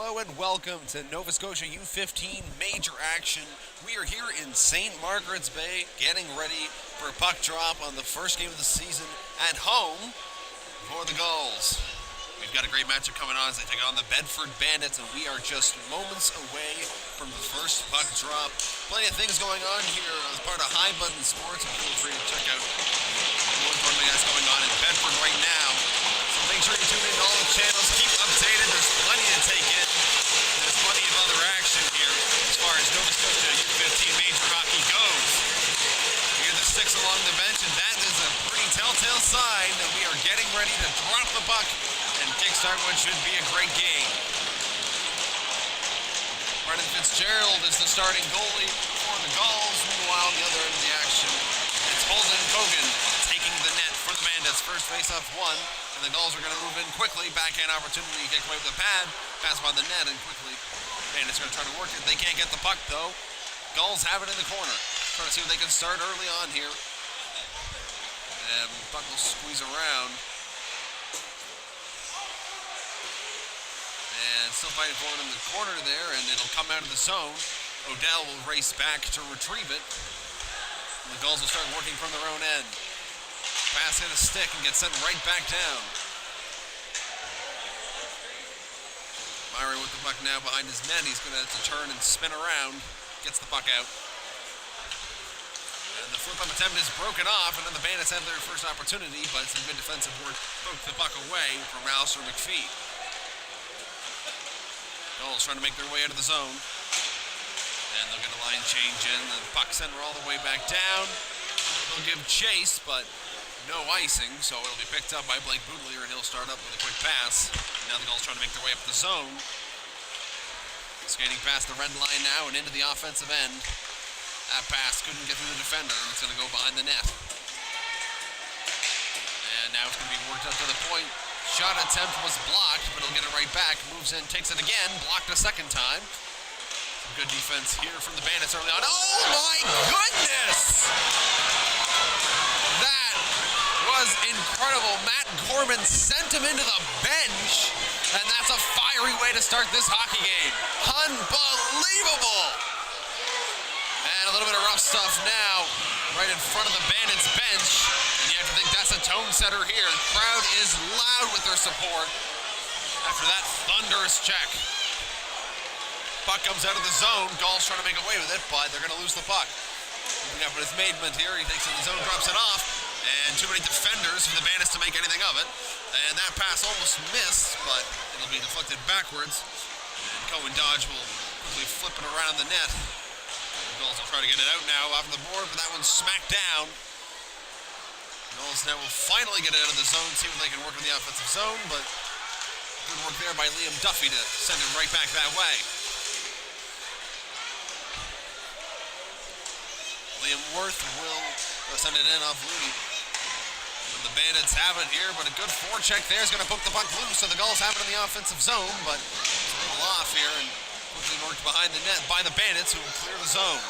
Hello and welcome to Nova Scotia U15 Major Action. We are here in St. Margaret's Bay getting ready for a puck drop on the first game of the season at home for the Gulls. We've got a great matchup coming on as they take on the Bedford Bandits, and we are just moments away from the first puck drop. Plenty of things going on here as part of High Button Sports, and feel free to check out more important that's going on in Bedford right now. So make sure you tune in to all the channels, keep updated, there's plenty to take in. There's plenty of other action here as far as Nova Scotia U15 Major Hockey goes. You hear the sticks along the bench, and that is a pretty telltale sign that we are getting ready to drop the puck and kickstart what should be a great game. Brendan Fitzgerald is the starting goalie for the Gulls. Meanwhile, the other end of the action, it's Holden Kogan taking the net for the Bandits. First face-off won, and the Gulls are going to move in quickly. Backhand opportunity, kick away with the pad, pass by the net, and quickly Bandits are going to try to work it. They can't get the puck, though. Gulls have it in the corner. Trying to see if they can start early on here. And puck will squeeze around. And still fighting for it in the corner there, and it'll come out of the zone. Odell will race back to retrieve it. And the Gulls will start working from their own end. Pass hit a stick and gets sent right back down. Myrie with the puck now behind his net. He's going to have to turn and spin around. Gets the puck out. And the flip-up attempt is broken off, and then the Bandits have their first opportunity, but some good defensive work poked the puck away from Alistair McPhee. Gulls trying to make their way out of the zone. And they'll get a line change in. The puck center all the way back down. They'll give chase, but no icing, so it'll be picked up by Blake Boudelier, and he'll start up with a quick pass. Now the Gulls trying to make their way up the zone. Skating past the red line now and into the offensive end. That pass couldn't get through the defender, and it's going to go behind the net. And now it's going to be worked up to the point. Shot attempt was blocked, but he'll get it right back. Moves in, takes it again, blocked a second time. Some good defense here from the Bandits early on. Oh my goodness! That was incredible. Matt Gorman sent him into the bench, and that's a fiery way to start this hockey game. Unbelievable! And a little bit of rough stuff now, right in front of the Bandits bench. And you have to think that's a tone setter here. The crowd is loud with their support after that thunderous check. Puck comes out of the zone. Gulls trying to make away with it, but they're going to lose the puck. Moving up with his Maidment here. He takes it in the zone, drops it off. And too many defenders for the Bandits to make anything of it. And that pass almost missed, but it'll be deflected backwards. And Cohen Dodge will quickly flip it around the net. The Gulls will try to get it out now off the board, but that one's smacked down. Gulls now will finally get it out of the zone, see if they can work in the offensive zone, but good work there by Liam Duffy to send it right back that way. Liam Worth will send it in off Looney. And the Bandits have it here, but a good forecheck there is going to poke the puck loose, so the Gulls have it in the offensive zone, but it's a little off here and quickly worked behind the net by the Bandits, who will clear the zone.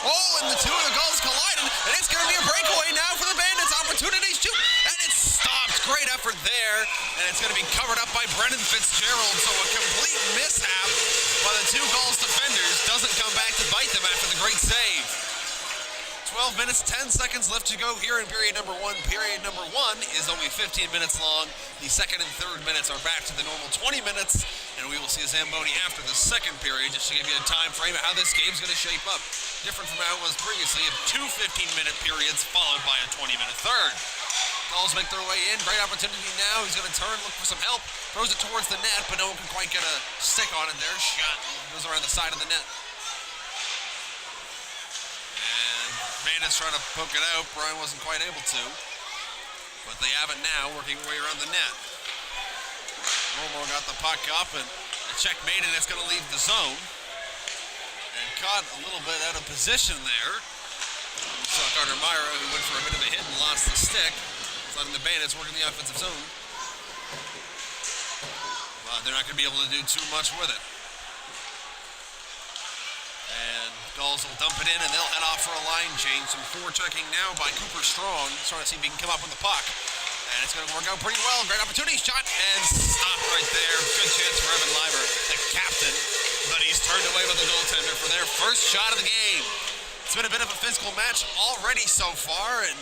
Oh, and the two of the Gulls collided, and it's going to be a breakaway now for the Bandits. Opportunity shoot, and it's stopped. Great effort there, and it's going to be covered up by Brendan Fitzgerald, so a complete mishap by the two Gulls defenders doesn't come back to bite them after the great save. 12 minutes, 10 seconds left to go here in period number one. Period number one is only 15 minutes long. The second and third minutes are back to the normal 20 minutes, and we will see a Zamboni after the second period, just to give you a time frame of how this game's going to shape up. Different from how it was previously, of two 15-minute periods followed by a 20-minute third. Gulls make their way in. Great opportunity now. He's going to turn, look for some help. Throws it towards the net, but no one can quite get a stick on it there. Shot goes around the side of the net. And Bandits trying to poke it out. Brian wasn't quite able to. But they have it now, working their way around the net. Romo got the puck up, and a check made, and it's going to leave the zone. And caught a little bit out of position there. We saw Carter Myra, who went for a bit of a hit and lost the stick. Letting the Bandits work in the offensive zone. But they're not going to be able to do too much with it. And Gulls will dump it in, and they'll head off for a line change. Some forechecking now by Cooper Strong, trying to see if he can come up with the puck. And And it's going to work out pretty well. Great opportunity. Shot and stopped right there. Good chance for Evan Leiber, the captain. But he's turned away by the goaltender for their first shot of the game. It's been a bit of a physical match already so far. And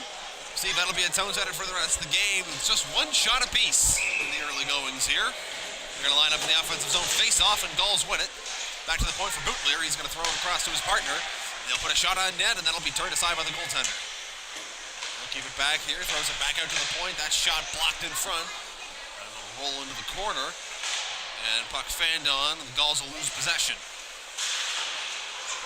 Steve, that'll be a tone setter for the rest of the game. It's just one shot apiece in the early goings here. They're going to line up in the offensive zone face-off, and Gulls win it. Back to the point for Bootleer. He's going to throw it across to his partner. They'll put a shot on net, and that'll be turned aside by the goaltender. They'll keep it back here, throws it back out to the point. That shot blocked in front. And it'll roll into the corner. And puck fanned on, and the Gulls will lose possession.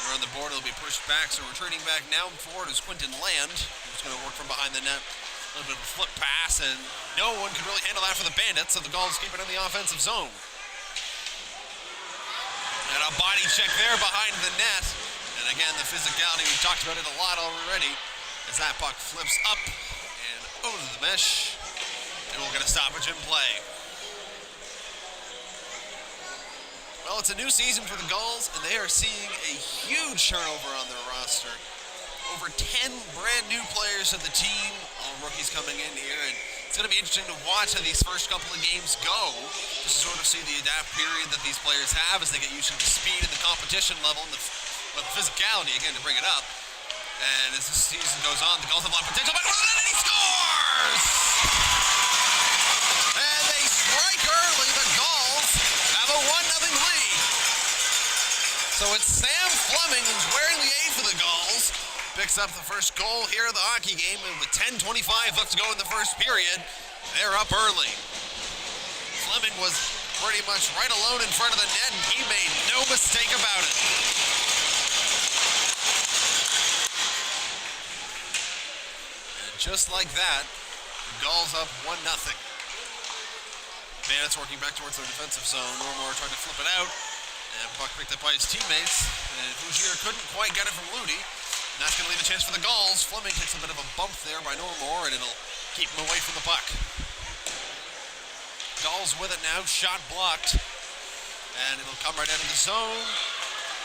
Around the board, it'll be pushed back, so retreating back now forward is Quinton Land, who's going to work from behind the net. A little bit of a flip pass, and no one could really handle that for the Bandits, so the Gulls keep it in the offensive zone. And a body check there behind the net. And again, the physicality, we've talked about it a lot already, as that puck flips up and over the mesh, and we'll get a stoppage in play. Well, it's a new season for the Gulls, and they are seeing a huge turnover on their roster. Over 10 brand new players of the team, all rookies coming in here, and it's going to be interesting to watch how these first couple of games go, just to sort of see the adapt period that these players have as they get used to the speed and the competition level and the physicality, again, to bring it up. And as the season goes on, the Gulls have a lot of potential, but and he scores! And they strike early. The Gulls have a 1-0 lead. So it's Sam Fleming who's wearing the A for the Gulls. Picks up the first goal here of the hockey game, and with 10:25 left to go in the first period, they're up early. Fleming was pretty much right alone in front of the net, and he made no mistake about it. And just like that, the Gulls up 1-0. Bandits working back towards their defensive zone. Normore trying to flip it out, and puck picked up by his teammates, and Fougier couldn't quite get it from Ludi. And that's going to leave a chance for the Gulls. Fleming takes a bit of a bump there by Normore, and it'll keep him away from the puck. Gulls with it now, shot blocked, and it'll come right out of the zone.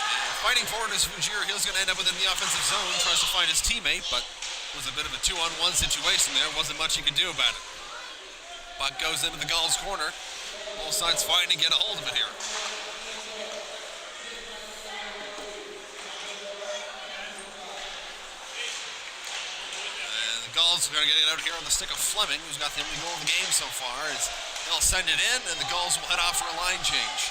And fighting forward is Fougier. He's going to end up within the offensive zone, tries to find his teammate, but it was a bit of a 2-on-1 situation there. Wasn't much he could do about it. Puck goes into the Gulls' corner. Both sides fighting to get a hold of it here. Gulls are going to get it out here on the stick of Fleming, who's got the only goal of the game so far, as they'll send it in, and the Gulls will head off for a line change.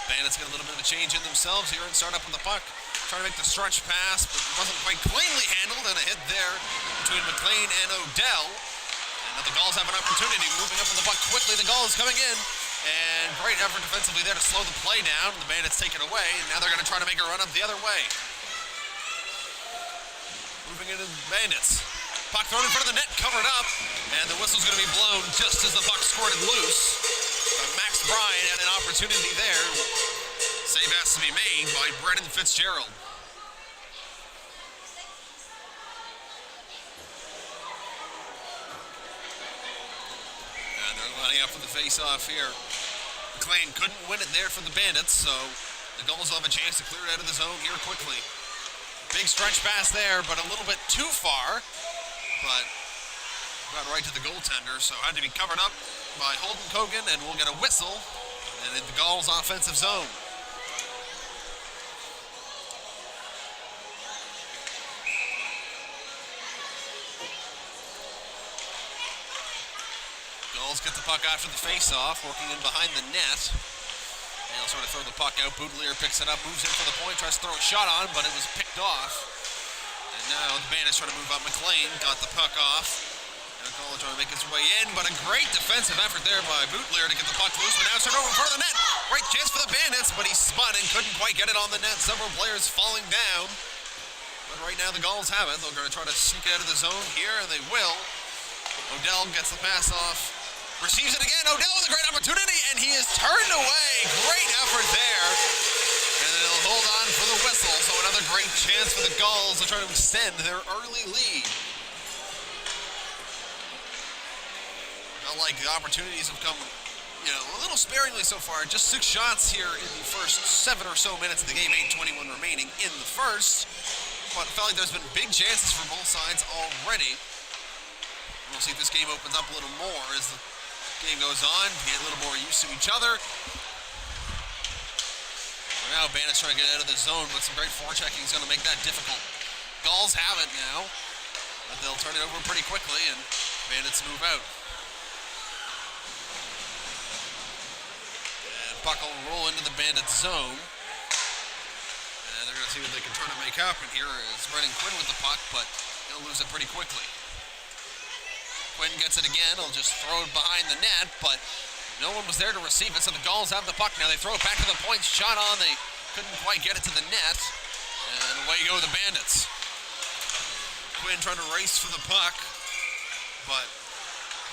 Bandits get a little bit of a change in themselves here and start up with the puck. Trying to make the stretch pass, but it wasn't quite cleanly handled, and a hit there between McLean and Odell. And now the Gulls have an opportunity, moving up with the puck quickly. The Gulls coming in, and great effort defensively there to slow the play down. The Bandits take it away, and now they're going to try to make a run up the other way. Moving into the Bandits. Puck thrown in front of the net, covered up, and the whistle's going to be blown just as the puck squirted loose. But Max Bryan had an opportunity there. Save has to be made by Brendan Fitzgerald. And they're lining up for the face-off here. McLean couldn't win it there for the Bandits, so the Gulls will have a chance to clear it out of the zone here quickly. Big stretch pass there, but a little bit too far. But got right to the goaltender, so had to be covered up by Holden Cogan, and we'll get a whistle and in the Gulls' offensive zone. Gulls get the puck after the face-off, working in behind the net. And they'll sort of throw the puck out. Boudelier picks it up, moves in for the point, tries to throw a shot on, but it was picked off. And now the Bandits trying to move up. McLean got the puck off. And Gulls trying to make his way in, but a great defensive effort there by Boudelier to get the puck loose. But now it's turned over in front of the net. Great chance for the Bandits, but he spun and couldn't quite get it on the net. Several players falling down. But right now the Gulls have it. They're going to try to sneak it out of the zone here, and they will. Odell gets the pass off. Receives it again. Odell with a great opportunity, and he is turned away. Great effort there. And they'll hold on for the whistle, so another great chance for the Gulls to try to extend their early lead. Felt like the opportunities have come, a little sparingly so far. Just 6 shots here in the first 7 or so minutes of the game, 8:21 remaining in the first. But it felt like there's been big chances for both sides already. we'll see if this game opens up a little more as the game goes on. Get a little more used to each other. For now, Bandits trying to get out of the zone, but some great forechecking is going to make that difficult. Gulls have it now, but they'll turn it over pretty quickly, and Bandits move out. And puck will roll into the Bandits zone. And they're going to see what they can try to make happen here. It's Brennan Quinn with the puck, but he'll lose it pretty quickly. Quinn gets it again. He'll just throw it behind the net, but no one was there to receive it, so the Gulls have the puck now. They throw it back to the point. Shot on. They couldn't quite get it to the net. And away go the Bandits. Quinn trying to race for the puck, but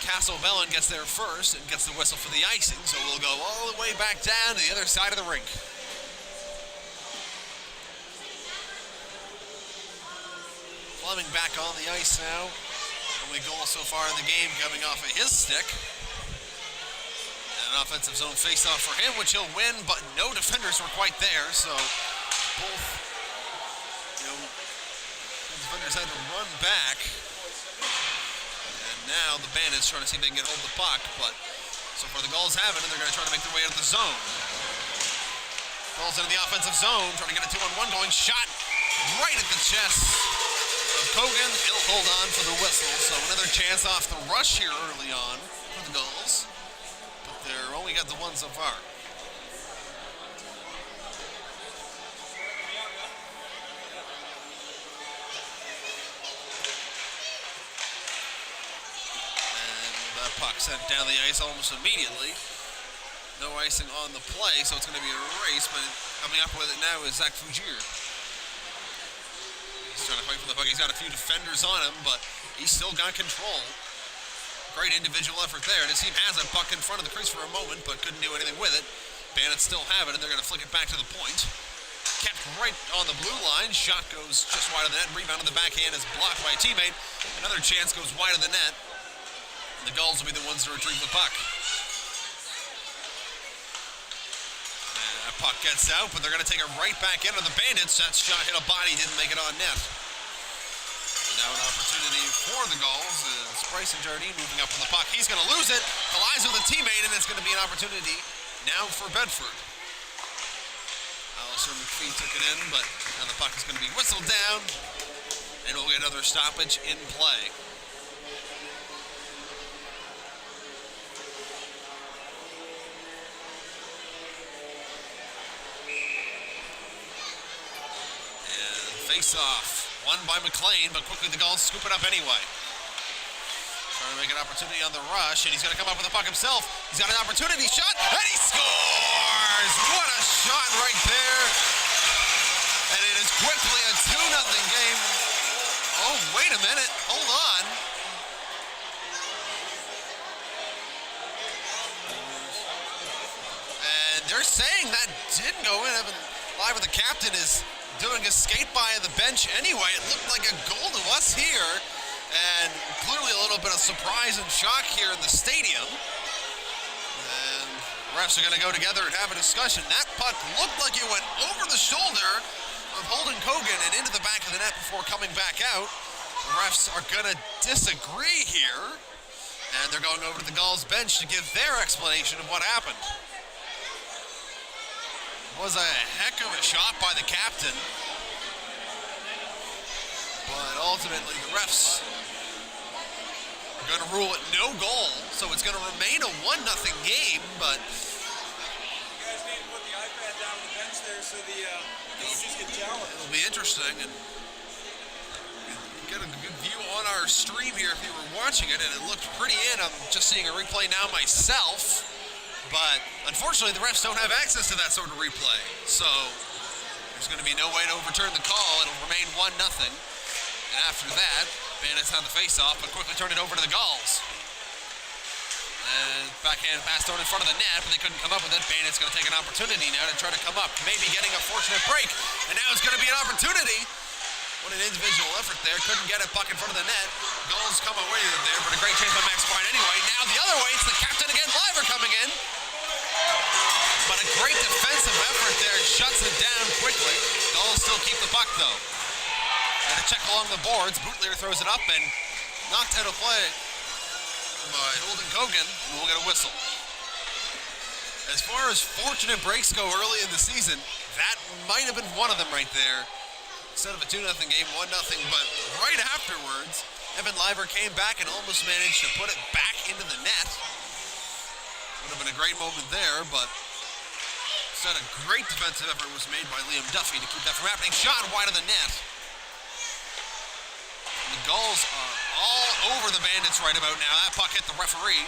Castle-Bellin gets there first and gets the whistle for the icing, so we'll go all the way back down to the other side of the rink. Fleming back on the ice now. Only goal so far in the game coming off of his stick. And an offensive zone face-off for him, which he'll win, but no defenders were quite there, so both, defenders had to run back. And now the Bandits trying to see if they can get hold of the puck, but so far the Gulls have it, and they're going to try to make their way out of the zone. Gulls into the offensive zone, trying to get a 2-on-1 going. Shot right at the chest of Kogan. He'll hold on for the whistle, so another chance off the rush here early on for the Gulls. But they're only got the one so far. Puck sent down the ice almost immediately. No icing on the play, so it's going to be a race, but coming up with it now is Zach Fugere. He's trying to fight for the puck. He's got a few defenders on him, but he's still got control. Great individual effort there, and his team has a puck in front of the crease for a moment, but couldn't do anything with it. Bandits still have it, and they're going to flick it back to the point. Kept right on the blue line. Shot goes just wide of the net. Rebound on the backhand is blocked by a teammate. Another chance goes wide of the net. The Gulls will be the ones to retrieve the puck. And that puck gets out, but they're going to take it right back into the Bandits. That shot hit a body, didn't make it on net. And now an opportunity for the Gulls is Bryson Jardine moving up with the puck. He's going to lose it, collides with a teammate, and it's going to be an opportunity now for Bedford. Alistair McPhee took it in, but now the puck is going to be whistled down, and we'll get another stoppage in play. Face-off, won by McLean, but quickly the Gulls scoop it up anyway. Trying to make an opportunity on the rush, and he's going to come up with the puck himself. He's got an opportunity shot, and he scores! What a shot right there! And it is quickly a 2-0 game. Oh, wait a minute, hold on. And they're saying that didn't go in. Evan, live with the captain, is doing a skate by of the bench anyway. It looked like a goal to us here, and clearly a little bit of surprise and shock here in the stadium. And the refs are going to go together and have a discussion. That puck looked like it went over the shoulder of Holden Kogan and into the back of the net before coming back out. The refs are going to disagree here, and they're going over to the Gulls bench to give their explanation of what happened. Was a heck of a shot by the captain, but ultimately the refs are going to rule it no goal, so it's going to remain a 1-0 game, but you guys need to put the iPad down on the bench there so the coaches can tell it. It'll be interesting, and get a good view on our stream here if you were watching it, and it looked pretty in. I'm just seeing a replay now myself. But unfortunately, the refs don't have access to that sort of replay. So there's going to be no way to overturn the call. It'll remain 1-0. And after that, Bandits have the face-off, but quickly turn it over to the Gulls. And backhand pass thrown in front of the net, but they couldn't come up with it. Bandits going to take an opportunity now to try to come up. Maybe getting a fortunate break. And now it's going to be an opportunity. What an individual effort there. Couldn't get it, puck in front of the net. Gulls come away with it there, but a great chance by Max Bryant anyway. Now the other way, it's the captain again. Liver coming in. But a great defensive effort there. Shuts it down quickly. Gulls still keep the puck, though. And a check along the boards. Bootleer throws it up and knocked out of play by Holden Kogan, and we'll get a whistle. As far as fortunate breaks go early in the season, that might have been one of them right there. Instead of a 2-0 game, 1-0, but right afterwards, Evan Liver came back and almost managed to put it back into the net. Would have been a great moment there, but instead a great defensive effort was made by Liam Duffy to keep that from happening. Shot wide of the net. The Gulls are all over the Bandits right about now. That puck hit the referee.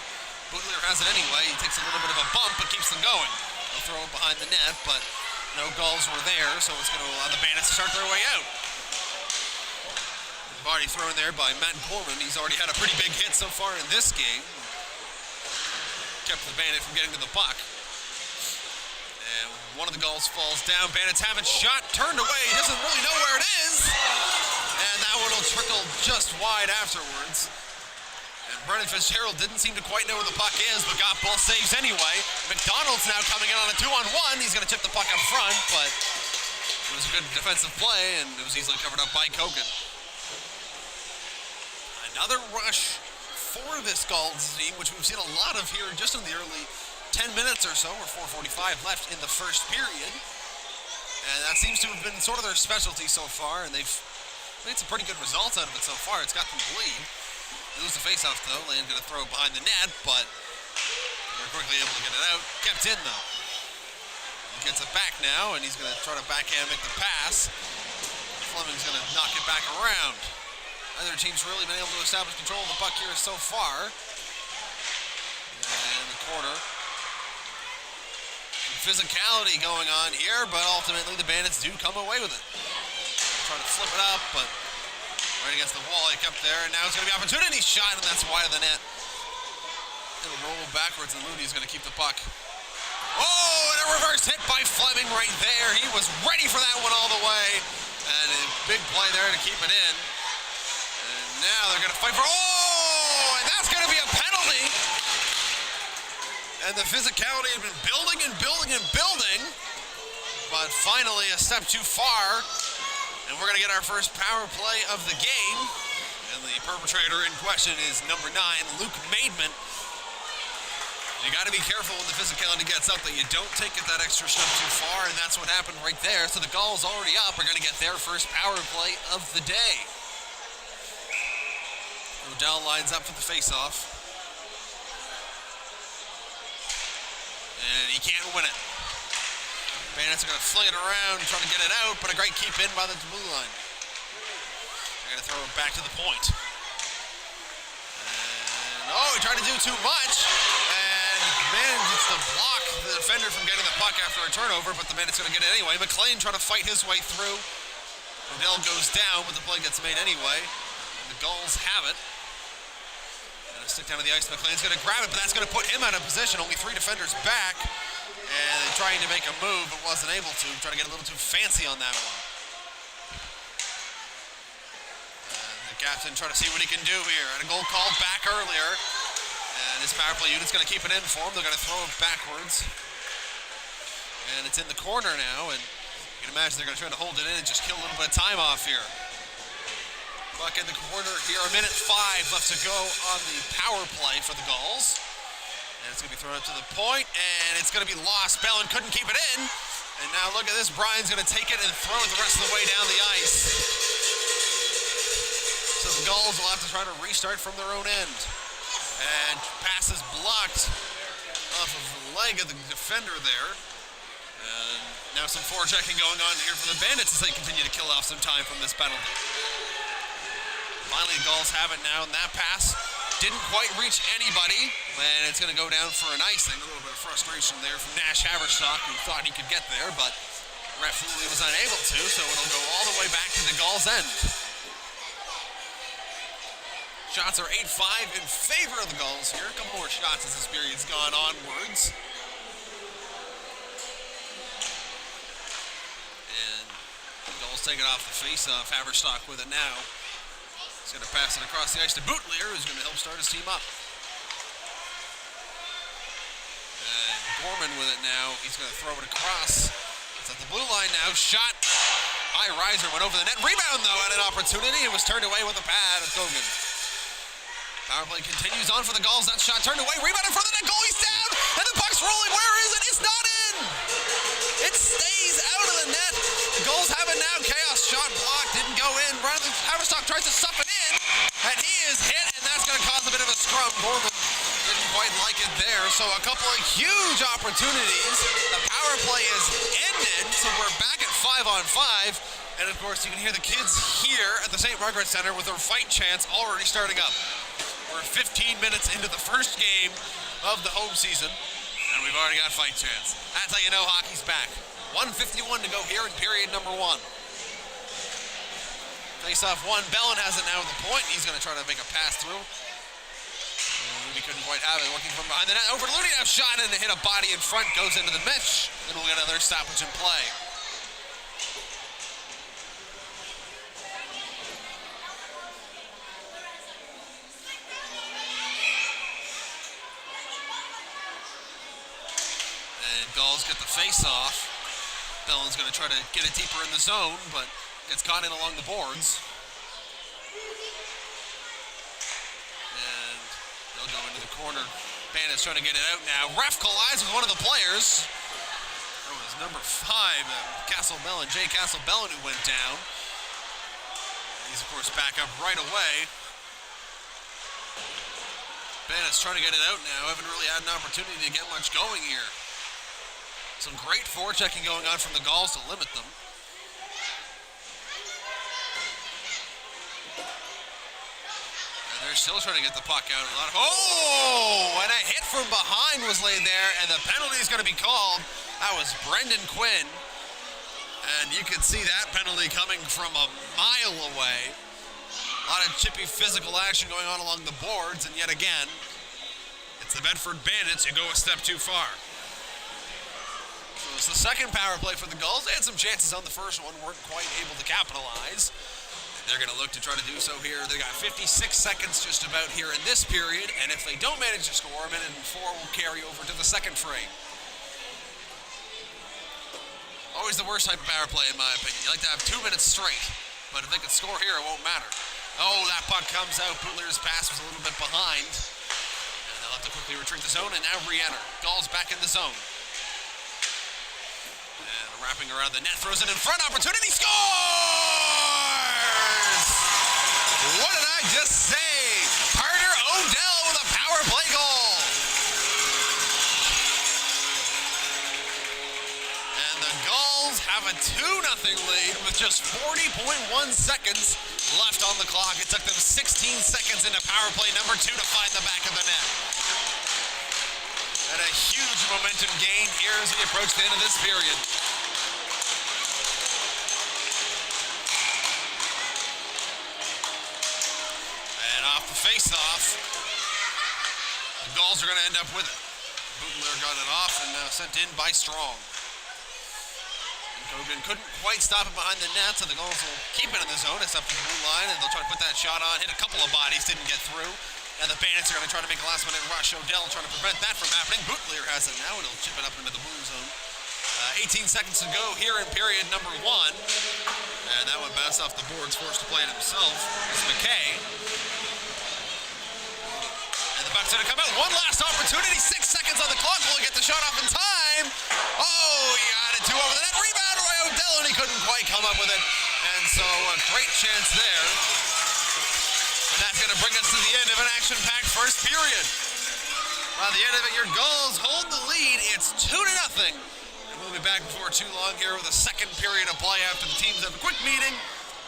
Bootlier has it anyway. He takes a little bit of a bump but keeps them going. They'll throw it behind the net, but no Gulls were there, so it's going to allow the Bandits to start their way out. Body thrown there by Matt Gorman. He's already had a pretty big hit so far in this game. Kept the Bandit from getting to the puck. And one of the Gulls falls down. Bandits have it shot, turned away. He doesn't really know where it is. And that one will trickle just wide afterwards. And Brennan Fitzgerald didn't seem to quite know where the puck is, but got both saves anyway. McDonald's now coming in on a 2-on-1. He's going to tip the puck up front, but it was a good defensive play, and it was easily covered up by Kogan. Another rush for this Gulls team, which we've seen a lot of here just in the early 10 minutes or so, or 4:45 left in the first period. And that seems to have been sort of their specialty so far, and they've made some pretty good results out of it so far. It's got them to lead. They lose the faceoff though. Lane going to throw it behind the net, but they're quickly able to get it out. Kept in though. He gets it back now, and he's going to try to backhand make the pass. Fleming's going to knock it back around. Neither team's really been able to establish control of the puck here so far. And in the corner. Some physicality going on here, but ultimately the Bandits do come away with it. Trying to flip it up, but right against the wall, he kept there, and now it's going to be an opportunity shot, and that's wide of the net. It'll roll backwards, and Looney's going to keep the puck. Oh, and a reverse hit by Fleming right there. He was ready for that one all the way, and a big play there to keep it in. And now they're going to fight for, oh, and that's going to be a penalty. And the physicality had been building and building and building, but finally a step too far. And we're going to get our first power play of the game. And the perpetrator in question is number 9, Luke Maidman. You got to be careful when the physicality gets up that you don't take it that extra step too far, and that's what happened right there. So the Gulls already up are going to get their first power play of the day. Odell lines up for the faceoff. And he can't win it. Bandits are going to fling it around, trying to get it out, but a great keep in by the blue line. They're going to throw it back to the point. And, oh, he tried to do too much. And manages to block the defender from getting the puck after a turnover, but the Bandits going to get it anyway. McLean trying to fight his way through. Odell goes down, but the play gets made anyway. And the Gulls have it. Going to stick down to the ice. McLean's going to grab it, but that's going to put him out of position. Only 3 defenders back. And trying to make a move, but wasn't able to. Trying to get a little too fancy on that one. The captain trying to see what he can do here. And a goal called back earlier. And his power play unit's going to keep it in for him. They're going to throw it backwards. And it's in the corner now. And you can imagine they're going to try to hold it in and just kill a little bit of time off here. Puck in the corner here. A minute 5 left to go on the power play for the Gulls. And it's going to be thrown up to the point, and it's going to be lost. Bellin couldn't keep it in. And now look at this. Brian's going to take it and throw it the rest of the way down the ice. So the Gulls will have to try to restart from their own end. And pass is blocked off of the leg of the defender there. And now some forechecking going on here for the Bandits as they continue to kill off some time from this penalty. Finally, the Gulls have it now, and that pass didn't quite reach anybody, and it's going to go down for an icing. A little bit of frustration there from Nash Haverstock, who thought he could get there, but ref Luley was unable to, so it'll go all the way back to the Gulls' end. Shots are 8-5 in favor of the Gulls here. A couple more shots as this period's gone onwards. And the Gulls take it off the face-off. Haverstock with it now. He's going to pass it across the ice to Bootlier, who's going to help start his team up. And Gorman with it now. He's going to throw it across. It's at the blue line now. Shot. High riser went over the net. Rebound, though, at an opportunity. It was turned away with a pad of Kogan. Power play continues on for the Gulls. That shot turned away. Rebound in front of the net. Goalie's down. And the puck's rolling. Where is it? It's not in. It stays out of the net. The Gulls have it now. Chaos shot blocked. Didn't go in. Bradley Haverstock tries to stuff it in. And he is hit. And that's going to cause a bit of a scrum. Gorman didn't quite like it there. So a couple of huge opportunities. The power play is ended. So we're back at 5-on-5. And of course, you can hear the kids here at the St. Margaret Center with their fight chants already starting up. We're 15 minutes into the first game of the home season, and we've already got fight chants. That's how you know hockey's back. 1:51 to go here in period number 1. Face-off one. Bellin has it now at the point. He's going to try to make a pass through. He couldn't quite have it. Working from behind the net. Over to Looney. Now shot and hit a body in front. Goes into the mesh. Then we'll get another stoppage in play. Gulls get the face-off. Bellin's going to try to get it deeper in the zone, but gets caught in along the boards. And they'll go into the corner. Bandits trying to get it out now. Ref collides with one of the players. That was number 5, Castle-Bellin, Jay Castle-Bellin, who went down. He's, of course, back up right away. Bandits trying to get it out now. Haven't really had an opportunity to get much going here. Some great forechecking going on from the Gulls to limit them. And they're still trying to get the puck out. Oh! And a hit from behind was laid there, and the penalty is going to be called. That was Brendan Quinn. And you can see that penalty coming from a mile away. A lot of chippy physical action going on along the boards, and yet again, it's the Bedford Bandits who go a step too far. It's the second power play for the Gulls. They had some chances on the first one, weren't quite able to capitalize. They're going to look to try to do so here. They got 56 seconds just about here in this period, and if they don't manage to score, a minute and 4 will carry over to the second frame. Always the worst type of power play, in my opinion. You like to have 2 minutes straight, but if they can score here, it won't matter. Oh, that puck comes out. Putlier's pass was a little bit behind. And they'll have to quickly retreat the zone and now re-enter. Gulls back in the zone. Wrapping around the net, throws it in front, opportunity, scores! What did I just say? Carter Odell with a power play goal. And the Gulls have a 2-0 lead with just 40.1 seconds left on the clock. It took them 16 seconds into power play number 2 to find the back of the net. And a huge momentum gain here as we approach the end of this period. Face-off. The Gulls are going to end up with it. Butler got it off and sent in by Strong. And Kogan couldn't quite stop it behind the net, so the Gulls will keep it in the zone. It's up to the blue line, and they'll try to put that shot on. Hit a couple of bodies, didn't get through. And the Bandits are going to try to make a last-minute rush. Odell trying to prevent that from happening. Butler has it now, and he'll chip it up into the blue zone. 18 seconds to go here in period number 1. And that one bounced off the boards, forced to play it himself. It's McKay. Buck's gonna come out. One last opportunity. 6 seconds on the clock. Will he get the shot off in time? Oh, he got it 2 over the net. Rebound by Odell, and he couldn't quite come up with it. And so a great chance there. And that's gonna bring us to the end of an action-packed first period. By the end of it, your Gulls hold the lead. It's 2-0. And we'll be back before too long here with a second period of play after the teams have a quick meeting,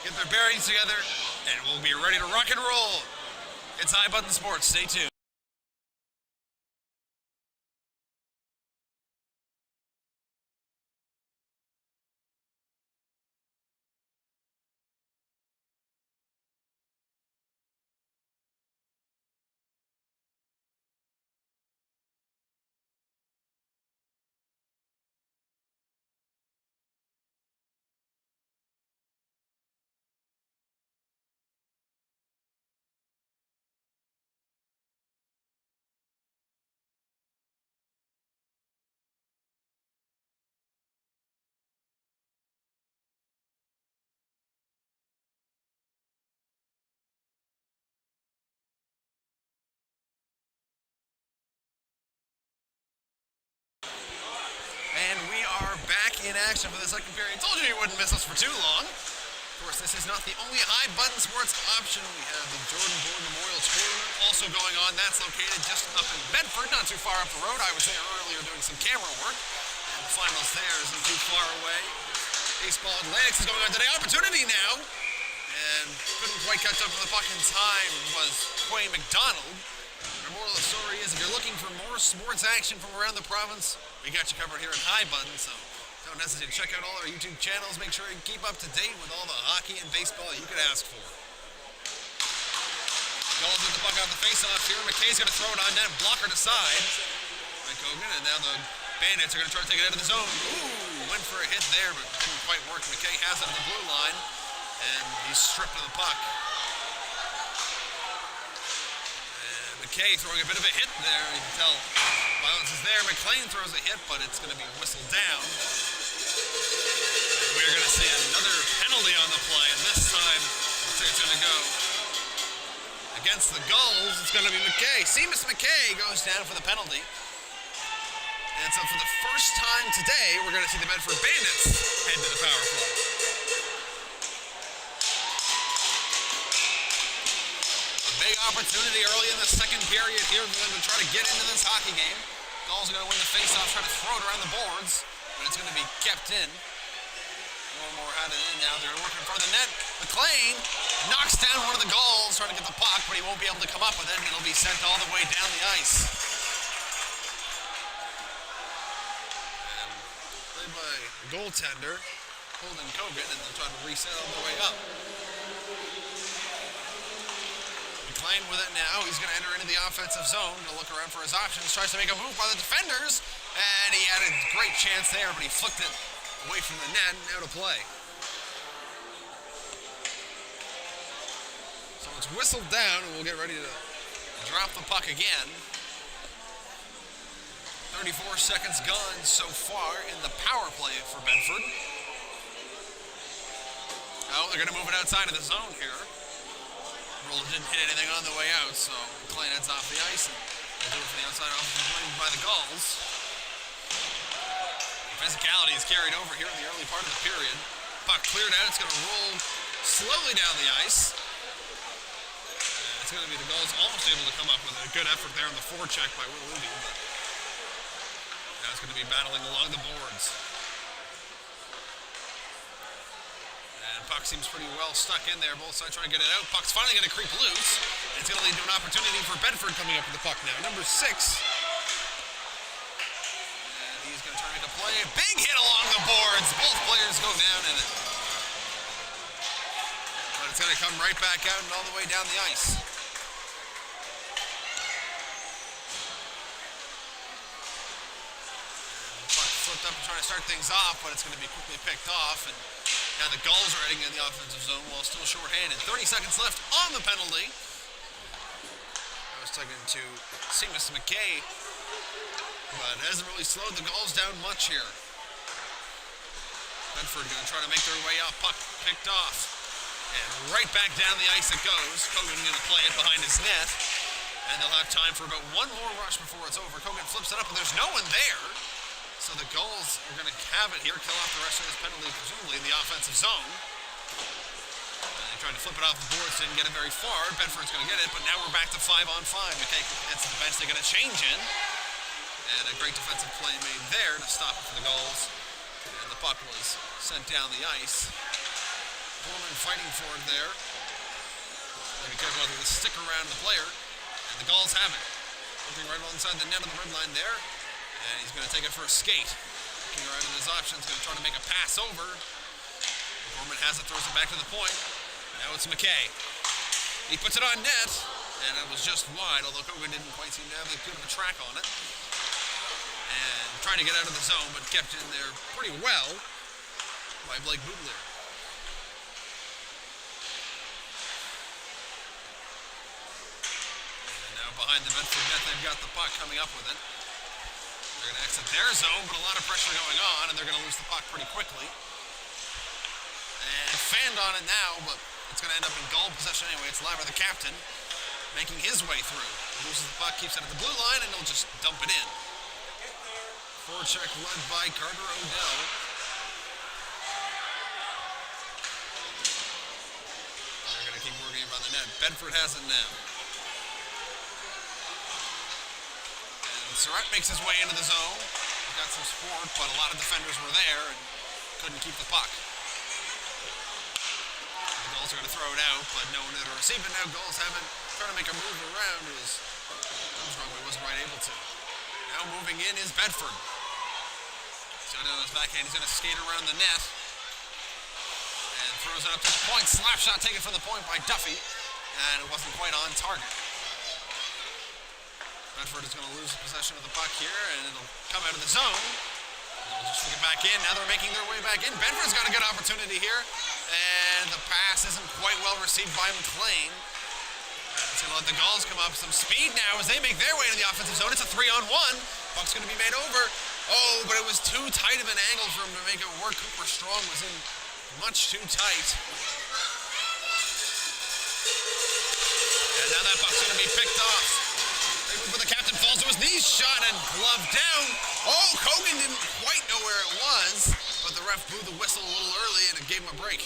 get their bearings together, and we'll be ready to rock and roll. It's High Button Sports. Stay tuned. And we are back in action for the second period. Told you wouldn't miss us for too long. Of course, this is not the only high button sports option. We have the Jordan Board Memorial Tournament also going on. That's located just up in Bedford, not too far up the road. I was there earlier doing some camera work. And the finals there isn't too far away. Baseball Athletics is going on today. Opportunity now. And couldn't quite catch up with the puck in time was Quay McDonald. The moral of the story is if you're looking for more sports action from around the province, we got you covered here at High Button, so don't hesitate to check out all our YouTube channels. Make sure you keep up to date with all the hockey and baseball you could ask for. Gulls with the puck off the face-off here. McKay's going to throw it on net, blocker to side by Kogan, and now the Bandits are going to try to take it out of the zone. Ooh, went for a hit there, but didn't quite work. McKay has it on the blue line, and he's stripped of the puck. McKay throwing a bit of a hit there. You can tell violence is there. McLean throws a hit, but it's going to be whistled down. And we're going to see another penalty on the play, and this time looks like it's going to go against the Gulls. It's going to be McKay. Seamus McKay goes down for the penalty. And so for the first time today, we're going to see the Bedford Bandits head to the power play. Big opportunity early in the second period here for them to try to get into this hockey game. Gulls are going to win the faceoff, try to throw it around the boards, but it's going to be kept in. More had it in now. They're working in front of the net. McLean knocks down one of the Gulls, trying to get the puck, but he won't be able to come up with it, and it'll be sent all the way down the ice. And played by a goaltender, Holden Kogan, and they'll try to reset all the way up. McLean with it now. He's going to enter into the offensive zone to look around for his options. Tries to make a move by the defenders, and he had a great chance there, but he flicked it away from the net and out of play. So it's whistled down, and we'll get ready to drop the puck again. 34 seconds gone so far in the power play for Bedford. Oh, they're going to move it outside of the zone here. Roll didn't hit anything on the way out, so McLean heads off the ice, and they'll do it from the outside offensive wing by the Gulls. Physicality is carried over here in the early part of the period. Puck cleared out, it's going to roll slowly down the ice. And it's going to be the Gulls almost able to come up with a good effort there on the forecheck by Will Luby, but now it's going to be battling along the boards. Puck seems pretty well stuck in there. Both sides trying to get it out. Puck's finally going to creep loose. It's going to lead to an opportunity for Bedford coming up with the puck now. Number 6. And he's going to try to make a play. Big hit along the boards. Both players go down in it. But it's going to come right back out and all the way down the ice. And the puck flipped up and trying to start things off, but it's going to be quickly picked off. And now the Gulls are heading in the offensive zone while still shorthanded. 30 seconds left on the penalty. That was taken to Seamus McKay, but it hasn't really slowed the Gulls down much here. Bedford going to try to make their way out. Puck picked off. And right back down the ice it goes. Kogan going to play it behind his net. And they'll have time for about one more rush before it's over. Kogan flips it up, and there's no one there. So the Gulls are going to have it here, kill off the rest of this penalty, presumably in the offensive zone. They tried to flip it off the boards, didn't get it very far. Bedford's going to get it, but now we're back to 5-on-5. McKay hits the bench, they're going to change in. And a great defensive play made there to stop it for the Gulls. And the puck was sent down the ice. Pullman fighting for it there. Be careful not to stick around the player. And the Gulls have it. Looking right alongside the net on the red line there. And he's going to take it for a skate. Looking around at his options, going to try to make a pass over. Gorman has it, throws it back to the point. Now it's McKay. He puts it on net, and it was just wide, although Kogan didn't quite seem to have the good of a track on it. And trying to get out of the zone, but kept in there pretty well by Blake Boudelier. And now behind the Bedford net, they've got the puck coming up with it. They're going to exit their zone, but a lot of pressure going on, and they're going to lose the puck pretty quickly. And fanned on it now, but it's going to end up in goal possession anyway. It's Laver, the captain, making his way through. He loses the puck, keeps it at the blue line, and he'll just dump it in. Forecheck led by Carter Odell. They're going to keep working around the net. Bedford has it now. And Surratt makes his way into the zone. He got some support, but a lot of defenders were there and couldn't keep the puck. The Gulls are going to throw it out, but no one there to receive it. Now Gulls haven't trying to make a move around as Armstrong wasn't quite able to. Now moving in is Bedford. He's got it on his backhand. He's going to skate around the net. And throws it up to the point. Slap shot taken from the point by Duffy. And it wasn't quite on target. Bedford is going to lose possession of the puck here. And it'll come out of the zone. They'll just flick it back in. Now they're making their way back in. Bedford's got a good opportunity here. And the pass isn't quite well received by McLean. It's going to let the Gulls come up. Some speed now as they make their way to the offensive zone. It's a 3-on-1. Puck's going to be made over. Oh, but it was too tight of an angle for him to make it work. Cooper Strong was in much too tight. And now that puck's going to be picked off. But the captain falls to his knees. Shot and glove down. Oh, Kogan didn't quite know where it was. But the ref blew the whistle a little early and it gave him a break.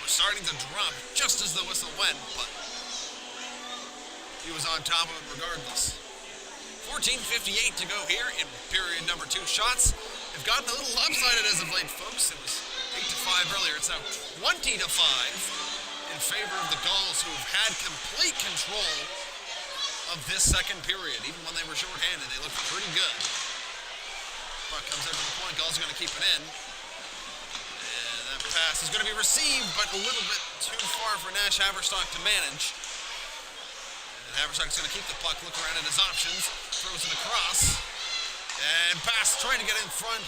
We're starting to drop just as the whistle went, but he was on top of it regardless. 14:58 to go here in period number 2. Shots have gotten a little lopsided as of late, folks. It was 8-5 earlier. It's now 20-5 in favor of the Gulls, who have had complete control of this second period. Even when they were shorthanded, they looked pretty good. Puck comes out to the point. Gulls are going to keep it in. And that pass is going to be received, but a little bit too far for Nash Haverstock to manage. Haverstock's going to keep the puck, look around at his options, throws it across, and pass trying to get in front.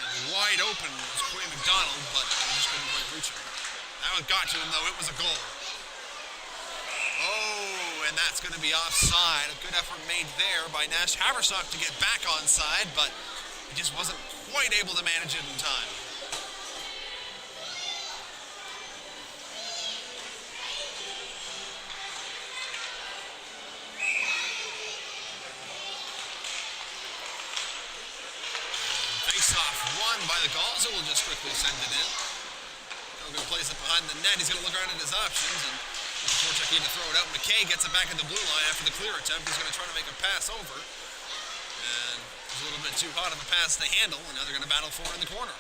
And wide open was Quay McDonald, but he just couldn't quite reach him. That one got to him, though. It was a goal. Oh, and that's going to be offside. A good effort made there by Nash Haverstock to get back onside, but he just wasn't quite able to manage it in time. Face-off won by the Gulls, who will just quickly send it in. Kogan plays it behind the net. He's going to look around at his options, and Vorchek need to throw it out. McKay gets it back at the blue line after the clear attempt. He's going to try to make a pass over, and it's a little bit too hot of a pass to handle, and now they're going to battle for it in the corner.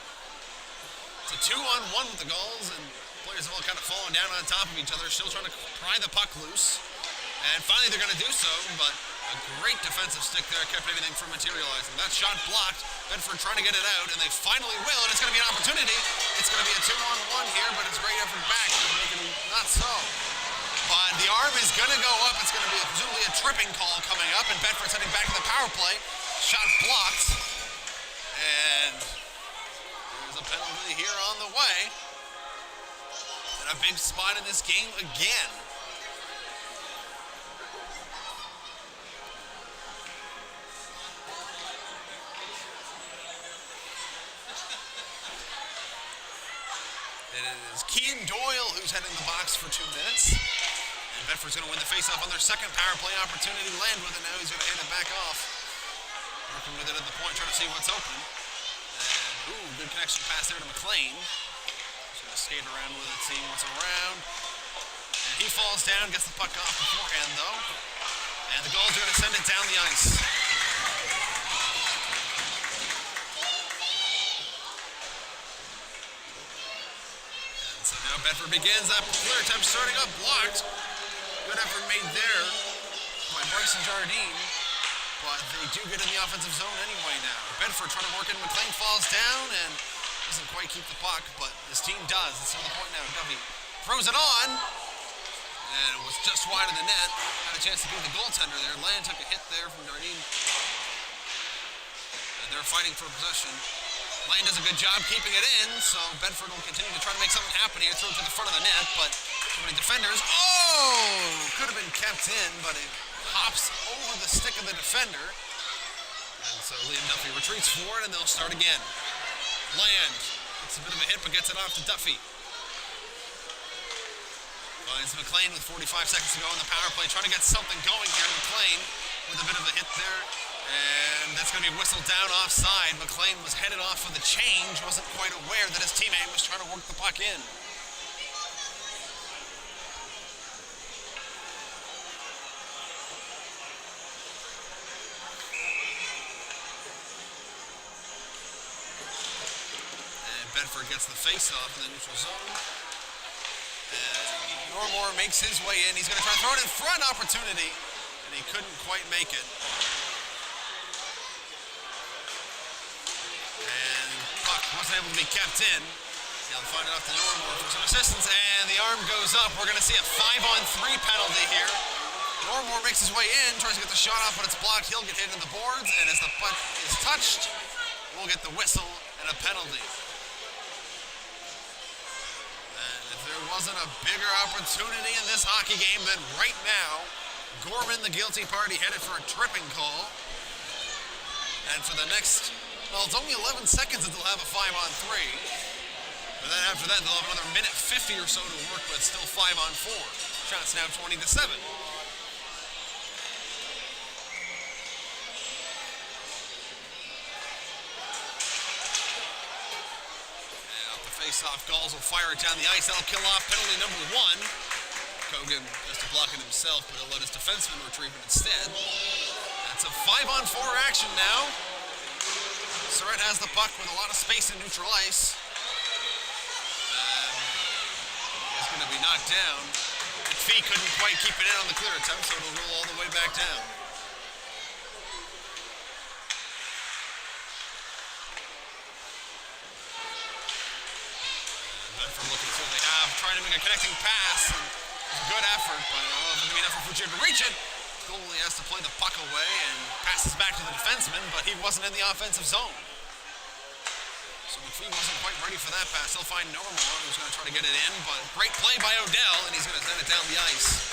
It's a 2-on-1 with the Gulls, and players have all kind of fallen down on top of each other, still trying to pry the puck loose. And finally they're going to do so, but a great defensive stick there kept anything from materializing. That shot blocked. Bedford trying to get it out, and they finally will, and it's going to be an opportunity. It's going to be a 2-on-1 here, but it's great effort back to make it not so. But the arm is going to go up. It's going to be presumably a tripping call coming up, and Bedford's heading back to the power play. Shot blocked. And there's a penalty here on the way. And a big spot in this game again. And it is Keane Doyle who's heading the box for 2 minutes. And Bedford's going to win the faceoff on their second power play opportunity. Land with it now. He's going to hand it back off. Working with it at the point, trying to see what's open. And, ooh, good connection pass there to McLean. He's going to skate around with it, seeing what's around. And he falls down, gets the puck off beforehand, though. And the Gulls are going to send it down the ice. So now Bedford begins. That clear attempt starting up, blocked. Good effort made there by Bryson Jardine. But they do get in the offensive zone anyway now. Bedford trying to work it. McLean falls down and doesn't quite keep the puck, but his team does. It's on the point now. Duffy throws it on. And it was just wide of the net. Had a chance to beat the goaltender there. Land took a hit there from Jardine. And they're fighting for possession. Lane does a good job keeping it in, so Bedford will continue to try to make something happen here. Throw it to the front of the net, but too many defenders. Oh! Could have been kept in, but it hops over the stick of the defender. And so Liam Duffy retreats forward, and they'll start again. Land gets a bit of a hit, but gets it off to Duffy. Finds McLean with 45 seconds to go in the power play, trying to get something going here. McLean with a bit of a hit there. And that's going to be whistled down offside. McLean was headed off for the change, wasn't quite aware that his teammate was trying to work the puck in. And Bedford gets the face-off in the neutral zone. And Normore makes his way in. He's going to try to throw it in front, opportunity, and he couldn't quite make it. Wasn't able to be kept in. He'll find it off to Normore for some assistance, and the arm goes up. We're going to see a 5-on-3 penalty here. Normore makes his way in, tries to get the shot off, but it's blocked. He'll get hit in the boards, and as the puck is touched, we'll get the whistle and a penalty. And if there wasn't a bigger opportunity in this hockey game than right now, Gorman, the guilty party, headed for a tripping call. And for the next... Well, it's only 11 seconds until they'll have a 5-on-3. But then after that, they'll have another minute 50 or so to work with, still 5-on-4. Shots now 20-7. And off the face-off, Gulls will fire it down the ice. That'll kill off penalty number 1. Kogan has to block it himself, but he'll let his defenseman retrieve it instead. That's a 5-on-4 action now. Surratt has the puck with a lot of space in neutral ice. He's going to be knocked down. McPhee couldn't quite keep it in on the clear attempt, so it'll roll all the way back down. Bedford looking through. They have trying to make a connecting pass. And it's a good effort, but I don't know if it'll be enough for Fouchier to reach it. Goalie has to play the puck away and passes back to the defenseman, but he wasn't in the offensive zone. So McPhee wasn't quite ready for that pass. He'll find Normore, who's going to try to get it in, but great play by Odell, and he's going to send it down the ice.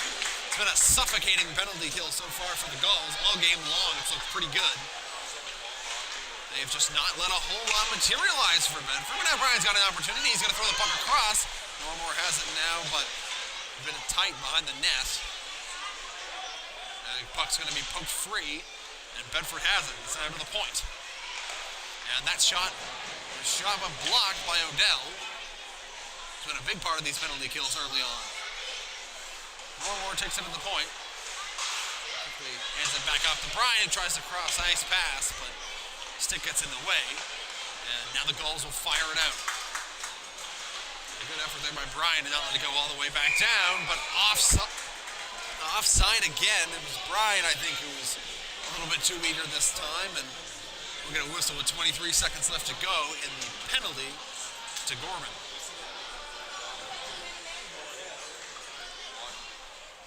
It's been a suffocating penalty kill so far for the Gulls. All game long, it's looked pretty good. They've just not let a whole lot materialize for Bedford. Now Brian's got an opportunity. He's going to throw the puck across. Normore has it now, but been tight behind the net. The puck's going to be poked free, and Bedford has it. It's out of the point. And that shot but blocked by Odell. It's been a big part of these penalty kills early on. Normore takes it to the point. Quickly hands it back off to Brian, who tries to cross ice pass, but stick gets in the way. And now the Gulls will fire it out. A good effort there by Brian to not let it go all the way back down, but offside again. It was Brian, I think, who was a little bit too eager this time, and we'll get a whistle with 23 seconds left to go in the penalty to Gorman.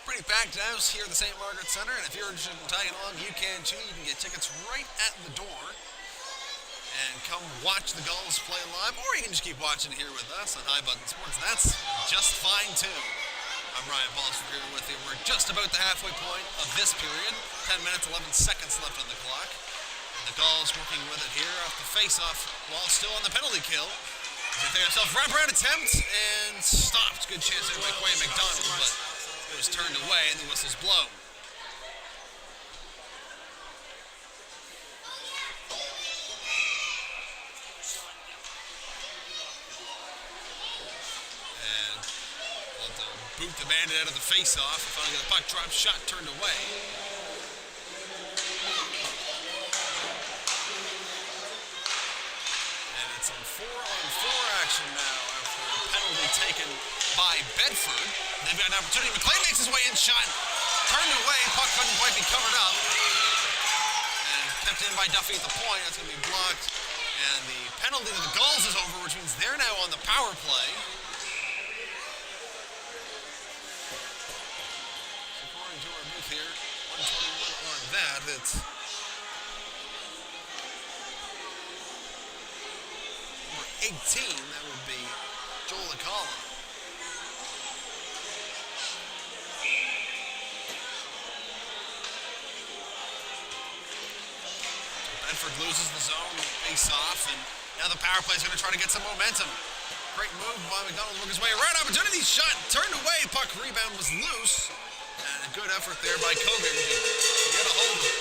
Pretty packed house here at the St. Margaret Centre, and if you're interested in tagging along, you can too. You can get tickets right at the door and come watch the Gulls play live, or you can just keep watching here with us on High Button Sports. That's just fine too. I'm Ryan Balsford here with you. We're just about the halfway point of this period. 10 minutes, 11 seconds left on the clock. And the Gulls working with it here off the face-off while still on the penalty kill. They take themselves wraparound attempt and stopped. Good chance there by Quay McDonald, but it was turned away and the whistle's blown. Boot the Bandit out of the face-off. Finally got the puck drop, shot turned away. And it's in 4-on-4 action now after a penalty taken by Bedford. They've got an opportunity. McLean makes his way in, shot turned away. Puck couldn't quite be covered up. And kept in by Duffy at the point. That's going to be blocked. And the penalty to the Gulls is over, which means they're now on the power play. Here, 121 on that. It's number 18. That would be Joel Akala. Bedford loses the zone, face off, and now the power play is going to try to get some momentum. Great move by McDonald, work his way around. Opportunity shot turned away. Puck rebound was loose. And a good effort there by Kogan to get a hold of it.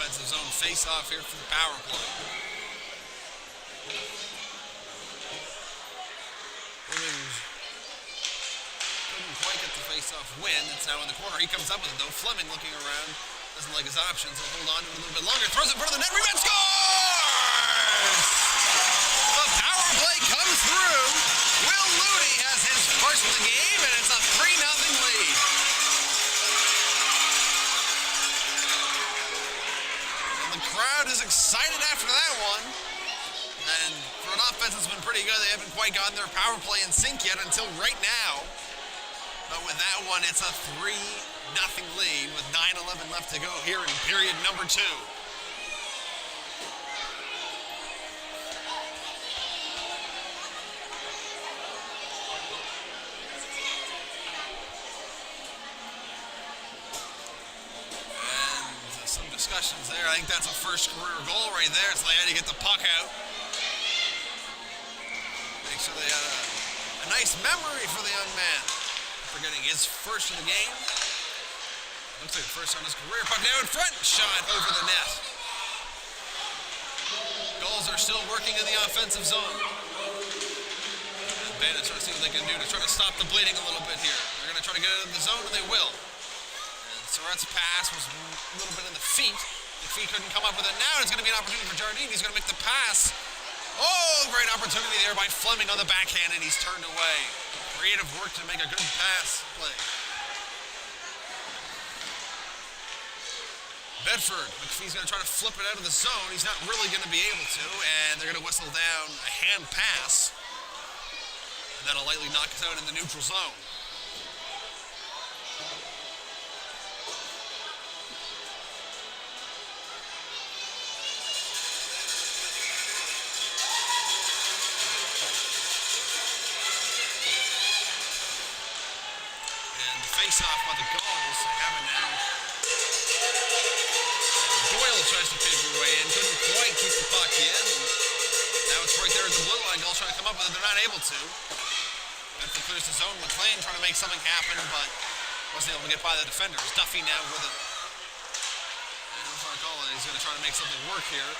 offensive zone face-off here for the power play. Couldn't quite get the face-off win. It's now in the corner. He comes up with it, though. Fleming looking around. Doesn't like his options. He'll hold on to it a little bit longer. Throws it in front of the net. Rebound scores! The power play comes through. Will Looney has his first of the game, and it's a 3-0 lead. And the crowd is excited after that one. And for an offense that's been pretty good, they haven't quite gotten their power play in sync yet until right now. But with that one, it's a 3-0 lead with 9:11 left to go here in period number 2. And some discussions there. I think that's a first career goal right there. So they had to get the puck out. Make sure they had a nice memory for the young man. For getting his first of the game. Looks like the first on his career. Puck now in front. Shot over the net. Gulls are still working in the offensive zone. And Bandits trying to see what they can do to try to stop the bleeding a little bit here. They're going to try to get it in the zone, and they will. And Surratt's pass was a little bit in the feet. The feet couldn't come up with it. Now it's going to be an opportunity for Jardine. He's going to make the pass. Oh, great opportunity there by Fleming on the backhand, and he's turned away. Creative work to make a good pass play. Bedford, McPhee's going to try to flip it out of the zone. He's not really going to be able to, and they're going to whistle down a hand pass. And that'll lightly knock us out in the neutral zone. Face-off by the Gulls. They have it now. Doyle tries to pave her way in. Couldn't quite keep the puck in. Now it's right there at the blue line. Gulls trying to come up with it. They're not able to. Bedford clears the zone. McLean trying to make something happen, but wasn't able to get by the defenders. Duffy now with it. And he's trying to call it. He's going to try to make something work here.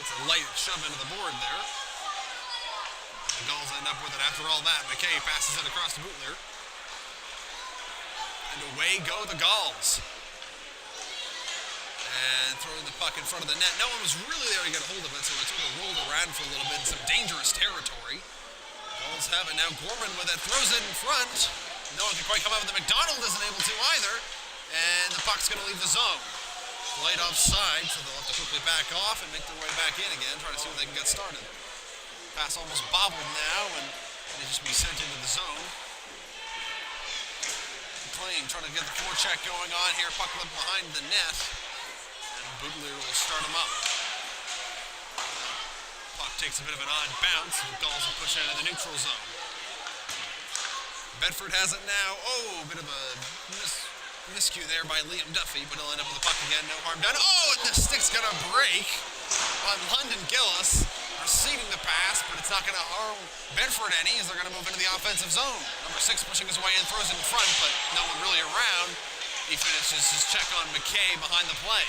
It's a light shove into the board there. And the Gulls end up with it after all that. McKay passes it across the boot there. And away go the Gulls. And throwing the puck in front of the net. No one was really there to get a hold of it, so it sort of rolled around for a little bit in some dangerous territory. Gulls have it now. Gorman with it, throws it in front. No one can quite come out with it. McDonald isn't able to either. And the puck's going to leave the zone. Light offside, so they'll have to quickly back off and make their way back in again, try to see if they can get started. Pass almost bobbled now, and they just be sent into the zone. McLean trying to get the forecheck going on here. Puck left behind the net. And Bootler will start him up. Puck takes a bit of an odd bounce. And Gulls will push it into the neutral zone. Bedford has it now. Oh, a bit of a miscue there by Liam Duffy, but he'll end up with the puck again. No harm done. Oh, and the stick's going to break on London Gillis. Receiving the pass, but it's not going to harm Bedford any as they're going to move into the offensive zone. Number 6 pushing his way in, throws it in front, but no one really around. He finishes his check on McKay behind the play.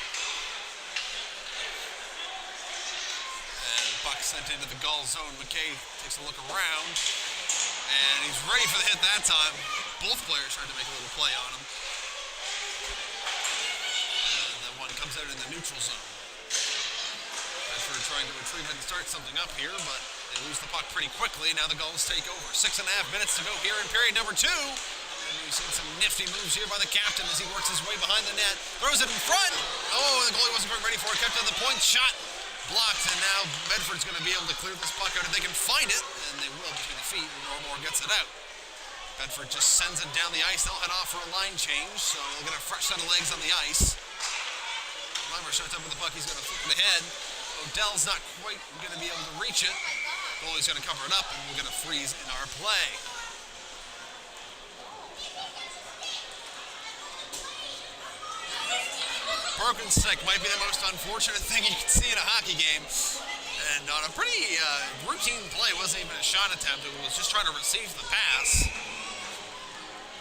And puck sent into the Gull zone. McKay takes a look around, and he's ready for the hit that time. Both players trying to make a little play on him. And that one comes out in the neutral zone. Bedford trying to retrieve it and start something up here, but they lose the puck pretty quickly. Now the Gulls take over. 6.5 minutes to go here in period number 2. And we've seen some nifty moves here by the captain as he works his way behind the net. Throws it in front. Oh, the goalie wasn't quite ready for it. Kept to the point. Shot blocked. And now Bedford's going to be able to clear this puck out if they can find it. And they will between the feet. And Normore gets it out. Bedford just sends it down the ice. They'll head off for a line change. So they'll get a fresh set of legs on the ice. Weimer shows up with the puck. He's going to flip it ahead. Odell's not quite going to be able to reach it. Goalie's going to cover it up, and we're going to freeze in our play. Broken stick might be the most unfortunate thing you can see in a hockey game. And on a pretty routine play, wasn't even a shot attempt. It was just trying to receive the pass.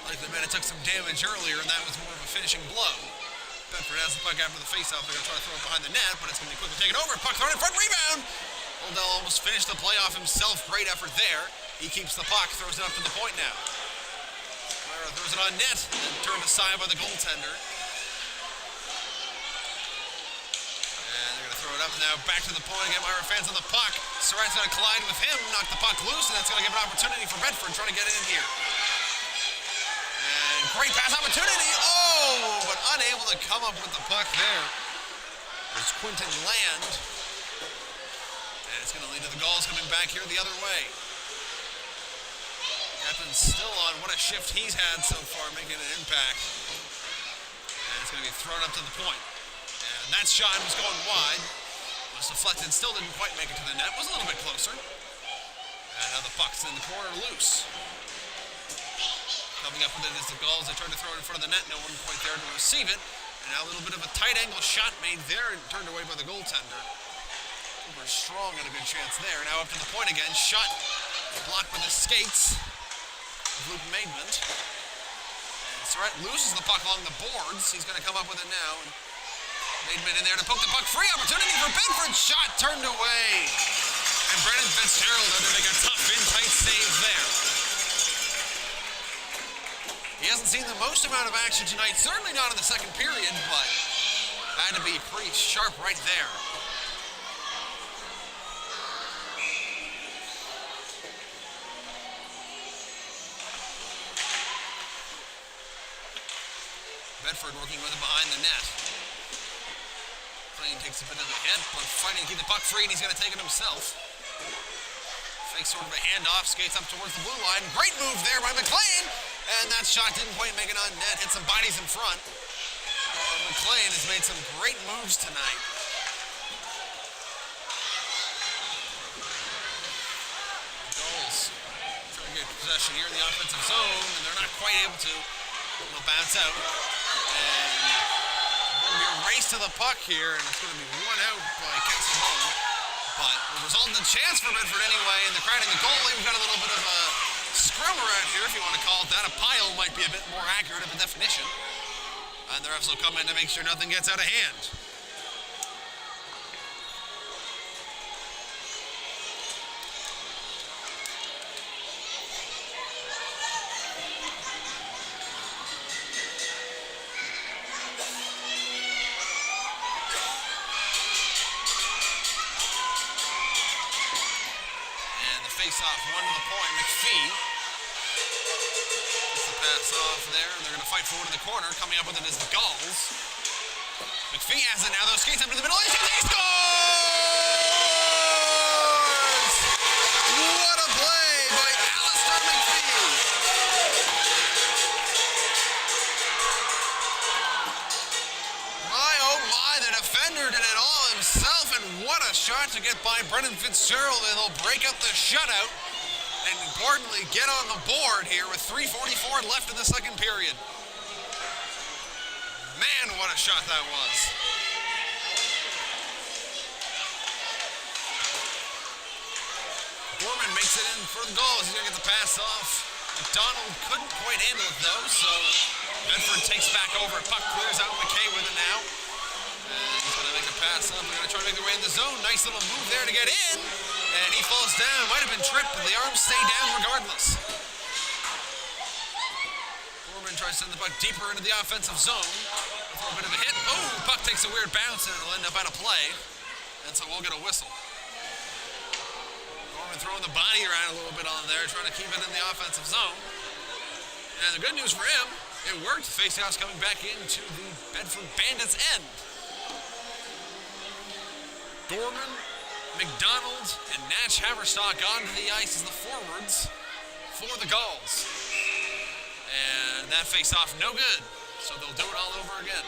Like the man took some damage earlier, and that was more of a finishing blow. Bedford has the puck after the face-off. They're going to try to throw it behind the net, but it's going to be quickly taken over. Puck thrown in front, rebound! Odell almost finished the playoff himself. Great effort there. He keeps the puck, throws it up to the point now. Myra throws it on net, and turned aside by the goaltender. And they're going to throw it up now, back to the point again. Myra fans on the puck. Surratt's going to collide with him, knock the puck loose, and that's going to give an opportunity for Bedford trying to get in here. And great pass opportunity. Oh, but unable to come up with the puck there. There's Quinton Land. And it's going to lead to the Gulls coming back here the other way. Captain's still on. What a shift he's had so far, making an impact. And it's going to be thrown up to the point. And that shot was going wide. Was deflected, still didn't quite make it to the net. Was a little bit closer. And now the puck's in the corner loose. Coming up with it is the Gulls. They tried to throw it in front of the net. No one quite there to receive it. And now a little bit of a tight angle shot made there and turned away by the goaltender. Cooper Strong had a good chance there. Now up to the point again. Shot blocked with the skates of Luke Maidment. And Surratt loses the puck along the boards. He's going to come up with it now. And Maidment in there to poke the puck free. Opportunity for Bedford. Shot turned away. And Brennan Fitzgerald had to make a tough in tight save there. He hasn't seen the most amount of action tonight, certainly not in the second period, but had to be pretty sharp right there. Bedford working with it behind the net. McLean takes a bit of a hit, but fighting to keep the puck free, and he's going to take it himself. Fakes sort of a handoff, skates up towards the blue line. Great move there by McLean! And that shot didn't quite make it on net. Hit some bodies in front. McLean has made some great moves tonight. Gulls trying to get possession here in the offensive zone, and they're not quite able to. They'll bounce out. And it's going to be a race to the puck here, and it's going to be one out by Kesselholm. But it resulted in a chance for Bedford anyway, and they're crowding the goalie. We've got a little bit of a scrum around here, if you want to call it that. A pile might be a bit more accurate of a definition. And the refs will come in to make sure nothing gets out of hand. Face-off, one to the point. McPhee gets the pass off there, and they're going to fight forward in the corner. Coming up with it is the Gulls. McPhee has it now, though. Skates up to the middle. He scores! What a play by Alistair McPhee! My, oh my, the defender did it all himself, and what a shot to get by Brennan Fitzgerald, and they'll break up the shutout and importantly get on the board here with 3:44 left in the second period. Man, what a shot that was. Gorman makes it in for the Gulls. He's going to get the pass off. McDonald couldn't quite handle it though, so Bedford takes back over. Puck clears out. McKay with it now. And he's going to make a pass up. They're going to try to make their way in the zone. Nice little move there to get in. And he falls down. Might have been tripped, but the arms stay down regardless. Gorman tries to send the puck deeper into the offensive zone. For a bit of a hit. Oh, puck takes a weird bounce and it'll end up out of play. And so we'll get a whistle. Gorman throwing the body around a little bit on there, trying to keep it in the offensive zone. And the good news for him, it worked. Faceoff's coming back into the Bedford Bandits' end. Gorman, McDonald, and Natch Haverstock onto the ice as the forwards for the Gulls. And that face-off no good, so they'll do it all over again.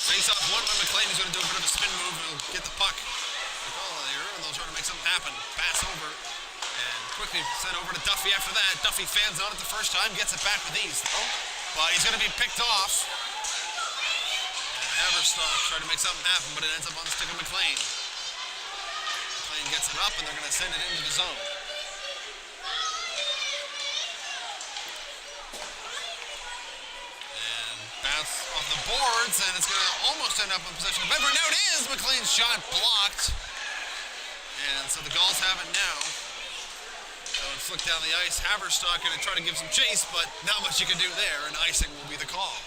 Face-off won by McLean. He's going to do a bit of a spin move and he'll get the puck. And they'll try to make something happen. Pass over. And quickly sent over to Duffy after that. Duffy fans on it the first time, gets it back with ease though. But he's going to be picked off. And Haverstock tried to make something happen, but it ends up on the stick of McLean. McLean gets it up and they're going to send it into the zone. boards, and it's going to almost end up in possession of Bedford. Now it is! McLean's shot blocked. And so the Gulls have it now. They'll flick down the ice. Haverstock going to try to give some chase, but not much you can do there, and icing will be the call.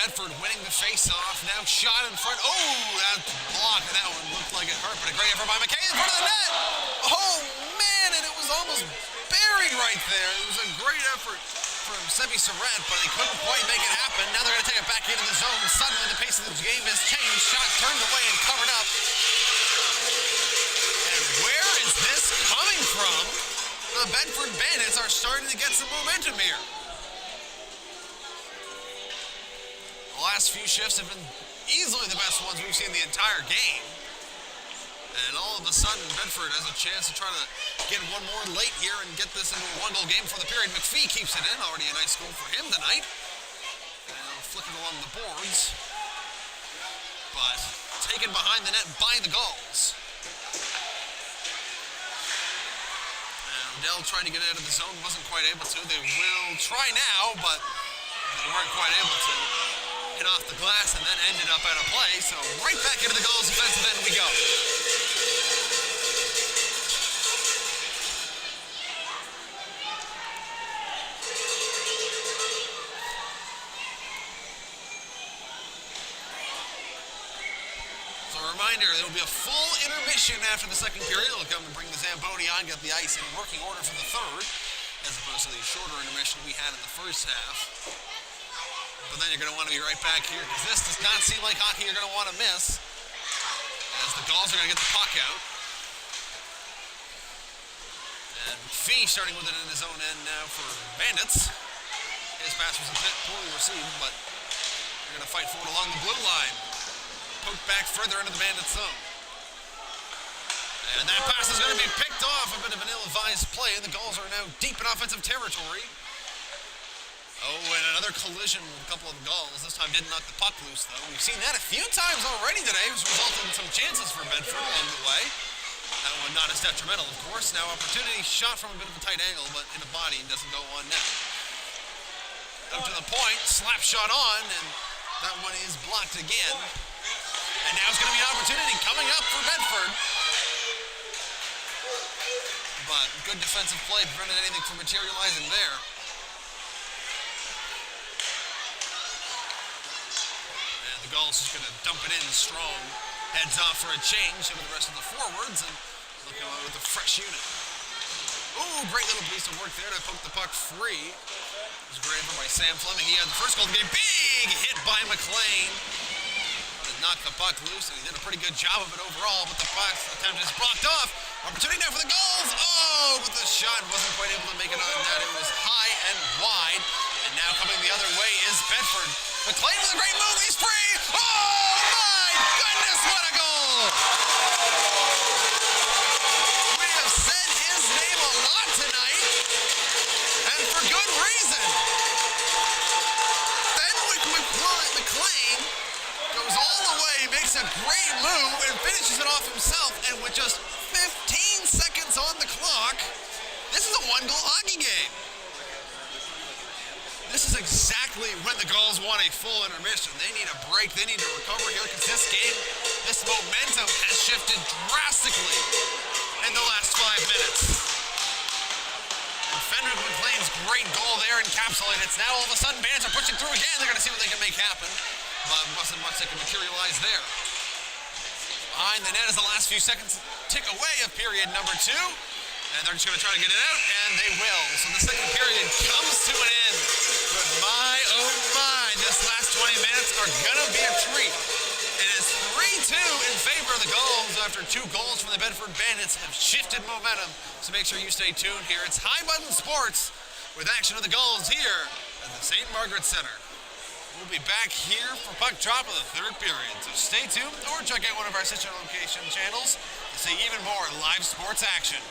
Bedford winning the face-off. Now shot in front. Oh, that block. That one looked like it hurt, but a great effort by McKay in front of the net. Oh, man, and it was almost buried right there. It was a great effort from Sebi Surratt, but he couldn't quite make it happen. Now they're going to take it back into the zone. Suddenly the pace of the game has changed. Shot turned away and covered up. And where is this coming from? The Bedford Bandits are starting to get some momentum here. The last few shifts have been easily the best ones we've seen the entire game. And all of a sudden, Bedford has a chance to try to get one more late here and get this into a one-goal game for the period. McPhee keeps it in. Already a nice goal for him tonight. And flicking along the boards. But taken behind the net by the Gulls. And Odell tried to get out of the zone. Wasn't quite able to. They will try now, but they weren't quite able to. Hit off the glass and then ended up out of play. So right back into the Gulls' defensive end we go. So a reminder, there will be a full intermission after the second period. It'll come and bring the Zamboni on, get the ice in working order for the third, as opposed to the shorter intermission we had in the first half. But then you're going to want to be right back here, because this does not seem like hockey you're going to want to miss, as the Gulls are going to get the puck out. And McPhee starting with it in his own end now for Bandits. His pass was a bit poorly received, but they're going to fight for it along the blue line. Poked back further into the Bandits zone. And that pass is going to be picked off. A bit of an ill-advised play, and the Gulls are now deep in offensive territory. Oh, and another collision with a couple of the Gulls. This time didn't knock the puck loose, though. We've seen that a few times already today, which resulted in some chances for Bedford along the way. That one not as detrimental, of course. Now opportunity shot from a bit of a tight angle, but hit a body and doesn't go on net. Up to the point, slap shot on, and that one is blocked again. And now it's going to be an opportunity coming up for Bedford. But good defensive play prevented anything from materializing there. The Gulls is going to dump it in strong. Heads off for a change with the rest of the forwards and looking with a fresh unit. Ooh, great little piece of work there to poke the puck free. It was great effort by Sam Fleming. He had the first goal of the game. Big hit by McLean. Knocked the puck loose, and he did a pretty good job of it overall, but the puck attempt is blocked off. Opportunity now for the Gulls. Oh, but the shot wasn't quite able to make it on net. It was high and wide. And now coming the other way is Bedford. McLean with a great move. He's free. Oh, my goodness, what a goal. We have said his name a lot tonight, and for good reason. Fenwick McLean goes all the way, makes a great move, and finishes it off himself, and with just 15 seconds on the clock, this is a one-goal hockey game. This is exactly when the Gulls want a full intermission. They need a break. They need to recover here, because this game, this momentum has shifted drastically in the last 5 minutes. And Fenwick McLean's great goal there encapsulated. It's now all of a sudden Bandits are pushing through again. They're going to see what they can make happen. But wasn't much that can materialize there. Behind the net as the last few seconds tick away of period number 2. And they're just going to try to get it out, and they will. So the second period comes to an end. But my, oh my, this last 20 minutes are going to be a treat. It is 3-2 in favor of the Gulls after 2 goals from the Bedford Bandits have shifted momentum. So make sure you stay tuned here. It's High Button Sports with action of the Gulls here at the St. Margaret Center. We'll be back here for puck drop of the third period. So stay tuned or check out one of our sister location channels to see even more live sports action.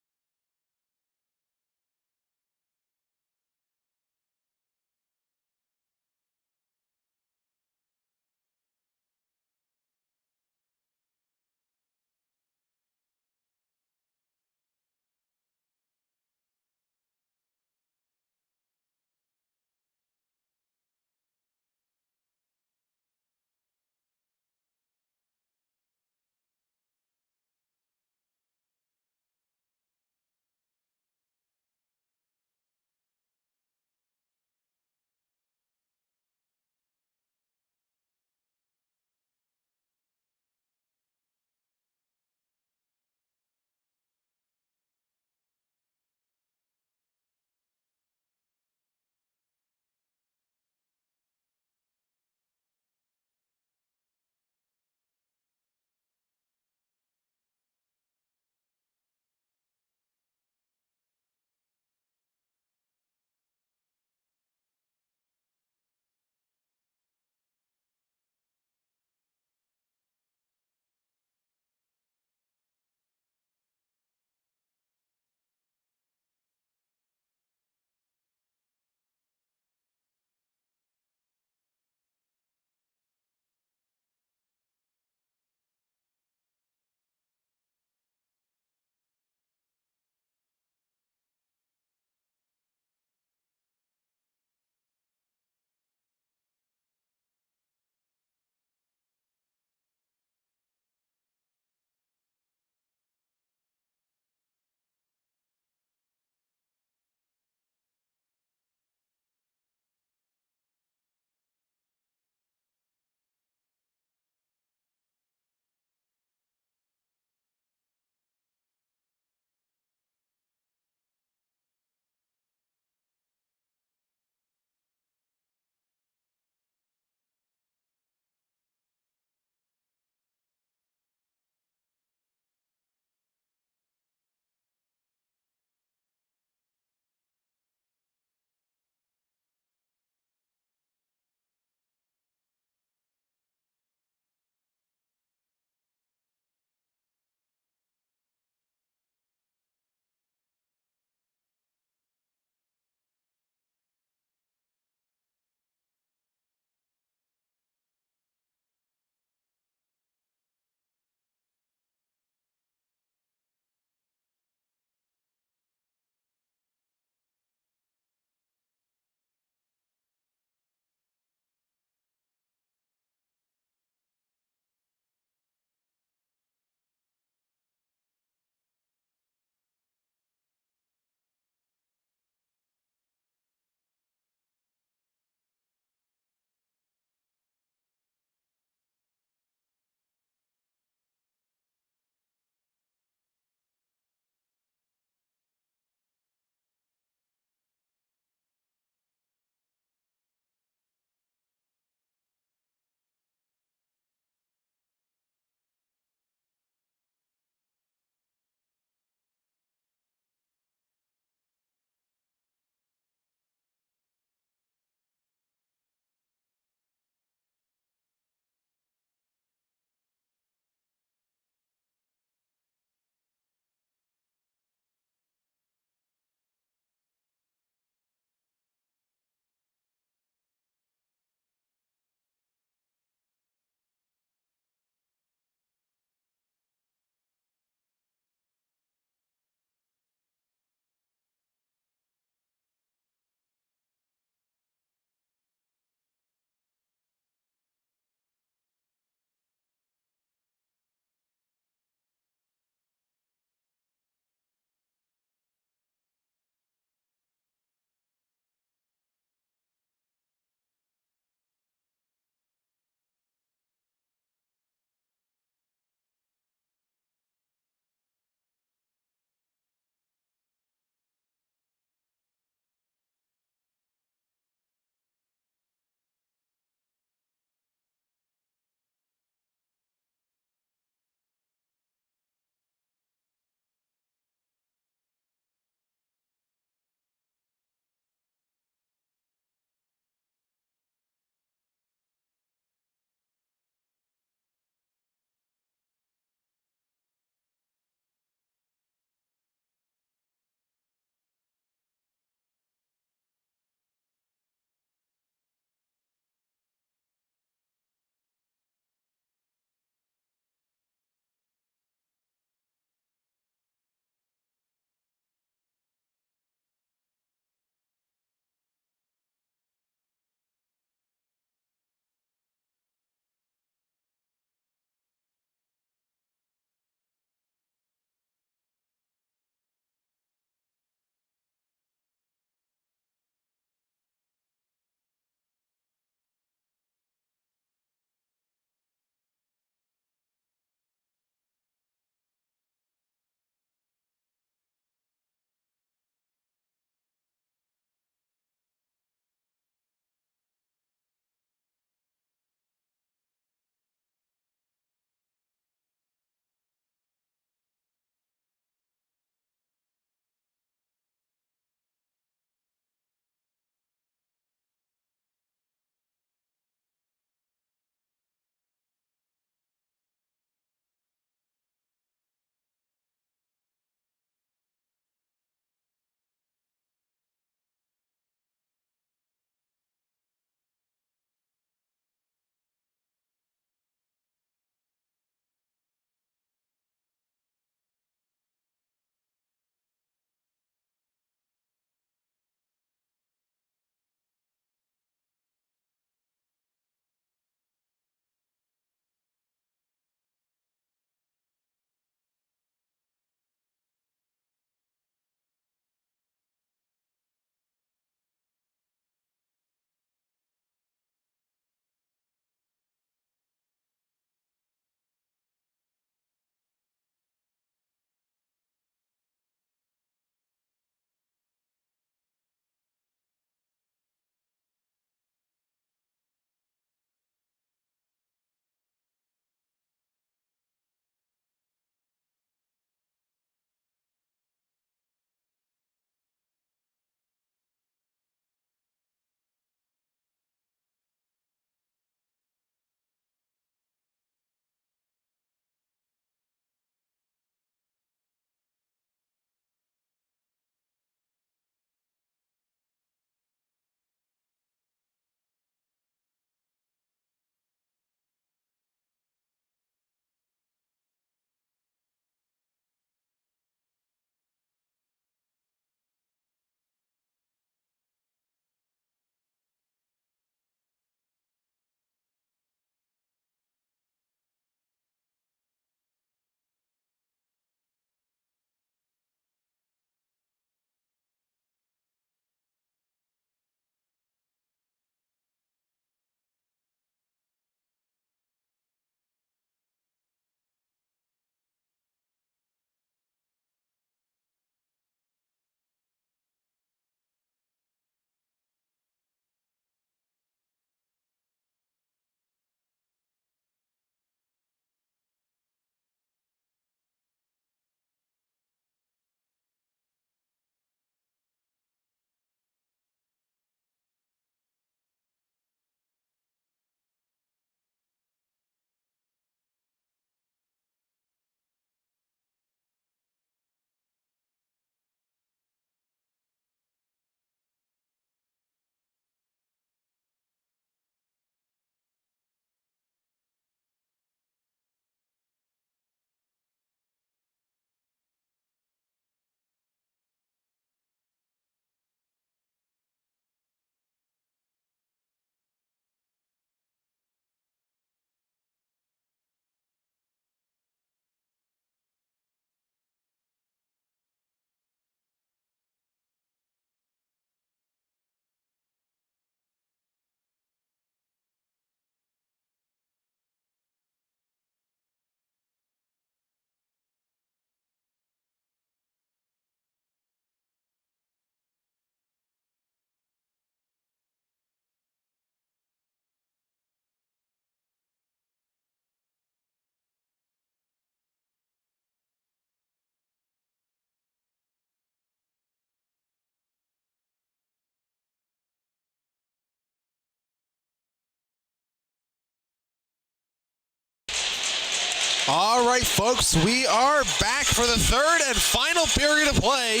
All right, folks, we are back for the third and final period of play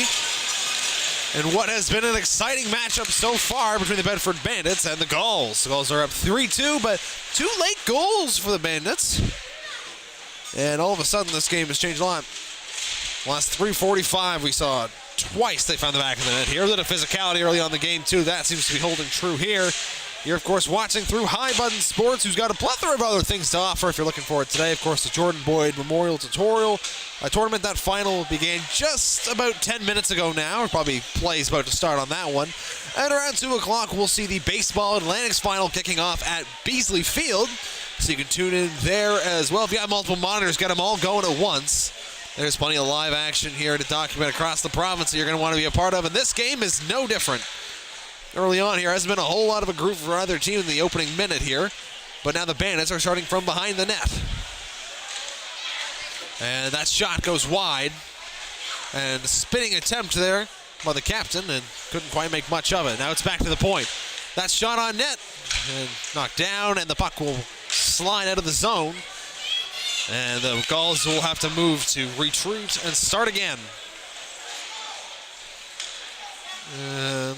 in what has been an exciting matchup so far between the Bedford Bandits and the Gulls. The Gulls are up 3-2, but 2 late goals for the Bandits. And all of a sudden, this game has changed a lot. Last 3:45, we saw twice they found the back of the net here. A little physicality early on in the game, too. That seems to be holding true here. You're, of course, watching through High Button Sports, who's got a plethora of other things to offer if you're looking for it today. Of course, the Jordan Boyd Memorial Tutorial, a tournament that final began just about 10 minutes ago now. Probably play's about to start on that one. And around 2 o'clock, we'll see the Baseball Atlantics final kicking off at Beasley Field. So you can tune in there as well. If you have multiple monitors, get them all going at once. There's plenty of live action here to document across the province that you're going to want to be a part of. And this game is no different. Early on here, hasn't been a whole lot of a group for either team in the opening minute here. But now the Bandits are starting from behind the net. And that shot goes wide. And a spinning attempt there by the captain, and couldn't quite make much of it. Now it's back to the point. That shot on net and knocked down, and the puck will slide out of the zone. And the Gulls will have to move to retreat and start again.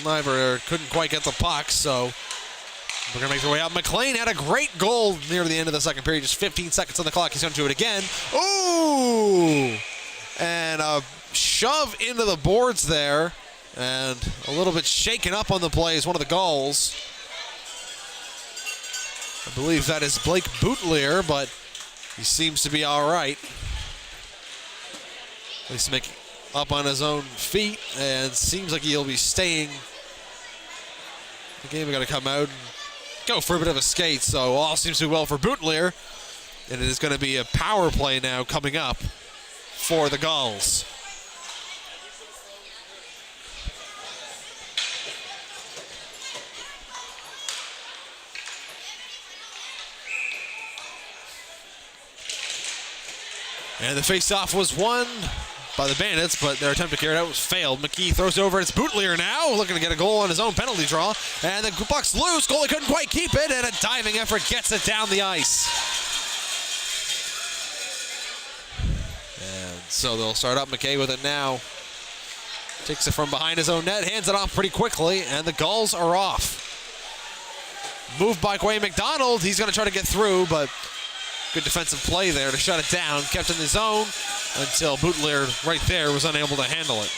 Liver couldn't quite get the puck, so we're going to make their way out. McLean had a great goal near the end of the second period. Just 15 seconds on the clock. He's going to do it again. Ooh! And a shove into the boards there. And a little bit shaken up on the play is one of the Gulls. I believe that is Blake Boutelier, but he seems to be all right. At least making up on his own feet, and seems like he'll be staying. The game is going to come out and go for a bit of a skate, so all seems to be well for Boutelier. And it is going to be a power play now coming up for the Gulls. And the face-off was won by the Bandits, but their attempt to carry it out was failed. McKee throws over. It's Boutelier now, looking to get a goal on his own penalty draw. And the puck's loose. Goalie couldn't quite keep it, and a diving effort gets it down the ice. And so they'll start up McKay with it now. Takes it from behind his own net, hands it off pretty quickly, and the Gulls are off. Moved by Quay McDonald. He's going to try to get through, but good defensive play there to shut it down. Kept in the zone until Boutelier right there was unable to handle it.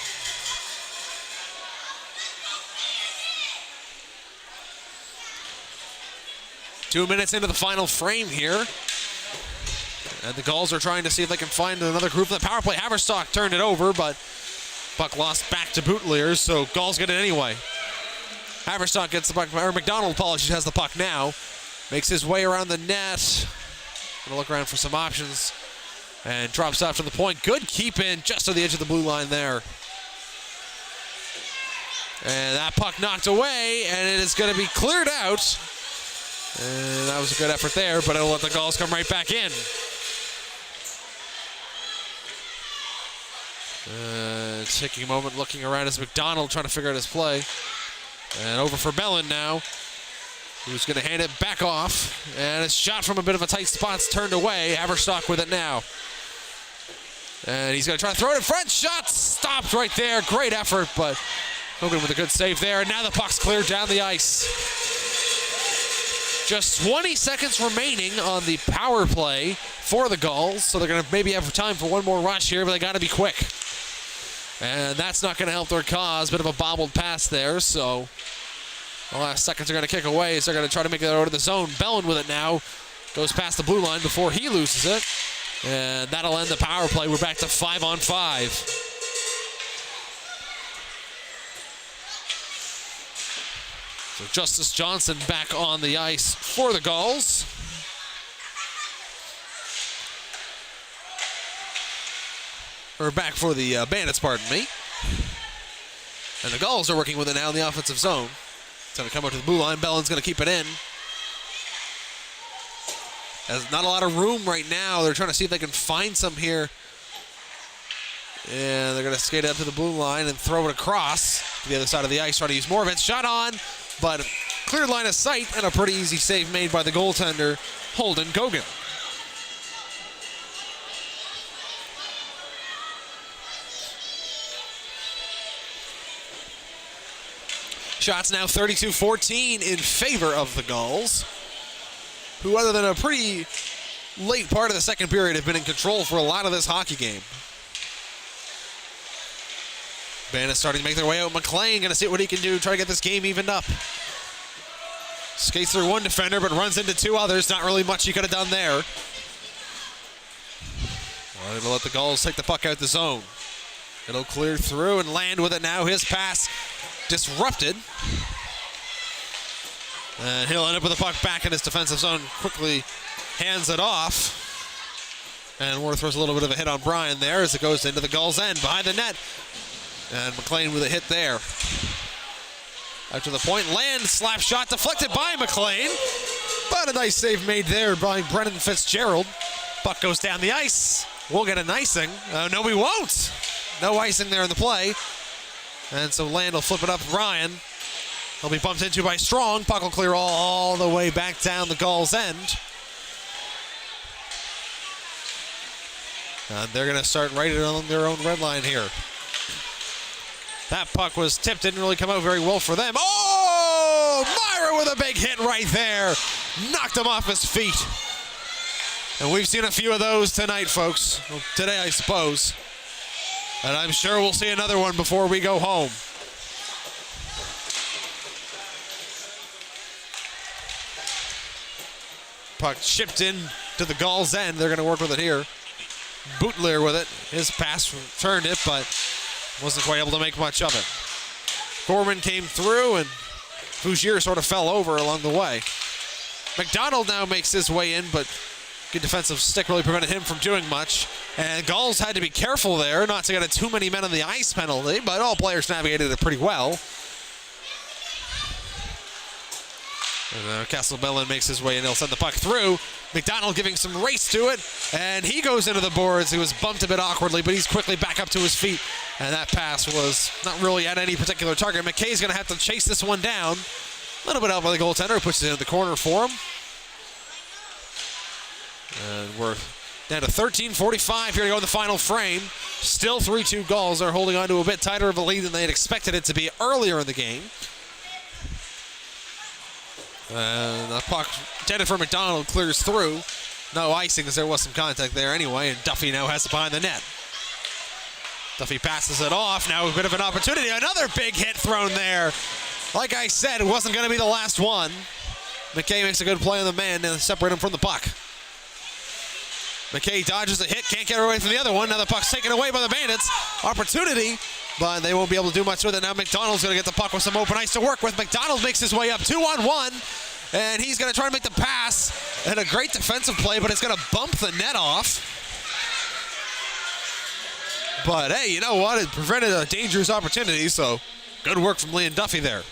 Two minutes into the final frame here. And the Gulls are trying to see if they can find another group. The power play, Haverstock turned it over, but puck lost back to Boutelier, so Gulls get it anyway. Haverstock gets the puck, or McDonald, apologies, has the puck now. Makes his way around the net. Gonna look around for some options and drops off to the point. Good keep in just to the edge of the blue line there. And that puck knocked away, and it is going to be cleared out. And that was a good effort there, but it'll let the Gulls come right back in. Taking a moment, looking around as McDonald trying to figure out his play. And over for Bellin now, who's going to hand it back off. And it's shot from a bit of a tight spot, turned away. Haverstock with it now. And he's going to try to throw it in front. Shot stopped right there. Great effort, but Hogan with a good save there. And now the puck's cleared down the ice. Just 20 seconds remaining on the power play for the Gulls. So they're going to maybe have time for one more rush here, but they got to be quick. And that's not going to help their cause. Bit of a bobbled pass there, so the last seconds are going to kick away, so they're going to try to make it out of the zone. Bellin with it now. Goes past the blue line before he loses it. And that'll end the power play. We're back to 5-on-5. So Justice Johnson back on the ice for the Gulls. Or back for the Bandits, pardon me. And the Gulls are working with it now in the offensive zone. It's going to come out to the blue line. Bellin's going to keep it in. There's not a lot of room right now. They're trying to see if they can find some here. And they're going to skate up to the blue line and throw it across to the other side of the ice, trying to use more of it. Shot on, but cleared line of sight, and a pretty easy save made by the goaltender, Holden Gogan. Shots now 32-14 in favor of the Gulls, who other than a pretty late part of the second period have been in control for a lot of this hockey game. Bandits starting to make their way out. McLean going to see what he can do, try to get this game evened up. Skates through one defender, but runs into two others. Not really much he could have done there. Wanted to let the Gulls take the puck out the zone. It'll clear through and land with it now. His pass disrupted. And he'll end up with the puck back in his defensive zone. Quickly hands it off. And Worth throws a little bit of a hit on Brian there as it goes into the Gulls' end behind the net. And McLean with a hit there. Out to the point, land, slap shot deflected by McLean. But a nice save made there by Brennan Fitzgerald. Puck goes down the ice. We'll get an icing. No, we won't. No icing there in the play. And so Land will flip it up to Ryan. He'll be bumped into by Strong. Puck will clear all the way back down the Gulls' end. And they're going to start right on their own red line here. That puck was tipped, didn't really come out very well for them. Oh! Myra with a big hit right there. Knocked him off his feet. And we've seen a few of those tonight, folks. Well, today, I suppose. And I'm sure we'll see another one before we go home. Puck chipped in to the Gulls' end. They're going to work with it here. Bootler with it. His pass returned it, but wasn't quite able to make much of it. Gorman came through, and Fougier sort of fell over along the way. McDonald now makes his way in, but good defensive stick really prevented him from doing much. And Gulls had to be careful there not to get a too many men on the ice penalty, but all players navigated it pretty well. And Castlebellin makes his way in. He'll send the puck through. McDonald giving some race to it, and he goes into the boards. He was bumped a bit awkwardly, but he's quickly back up to his feet. And that pass was not really at any particular target. McKay's going to have to chase this one down. A little bit out by the goaltender, puts it into the corner for him. And we're down to 13:45 here to go in the final frame. Still 3-2 Gulls. Are holding on to a bit tighter of a lead than they had expected it to be earlier in the game. And the puck intended for McDonald clears through. No icing as there was some contact there anyway, and Duffy now has it behind the net. Duffy passes it off. Now a bit of an opportunity. Another big hit thrown there. Like I said, it wasn't going to be the last one. McKay makes a good play on the man to separate him from the puck. McKay dodges a hit, can't get away from the other one. Now the puck's taken away by the Bandits. Opportunity, but they won't be able to do much with it. Now McDonald's going to get the puck with some open ice to work with. McDonald makes his way up 2-on-1, and he's going to try to make the pass. And a great defensive play, but it's going to bump the net off. But hey, you know what? It prevented a dangerous opportunity, so good work from Leon Duffy there.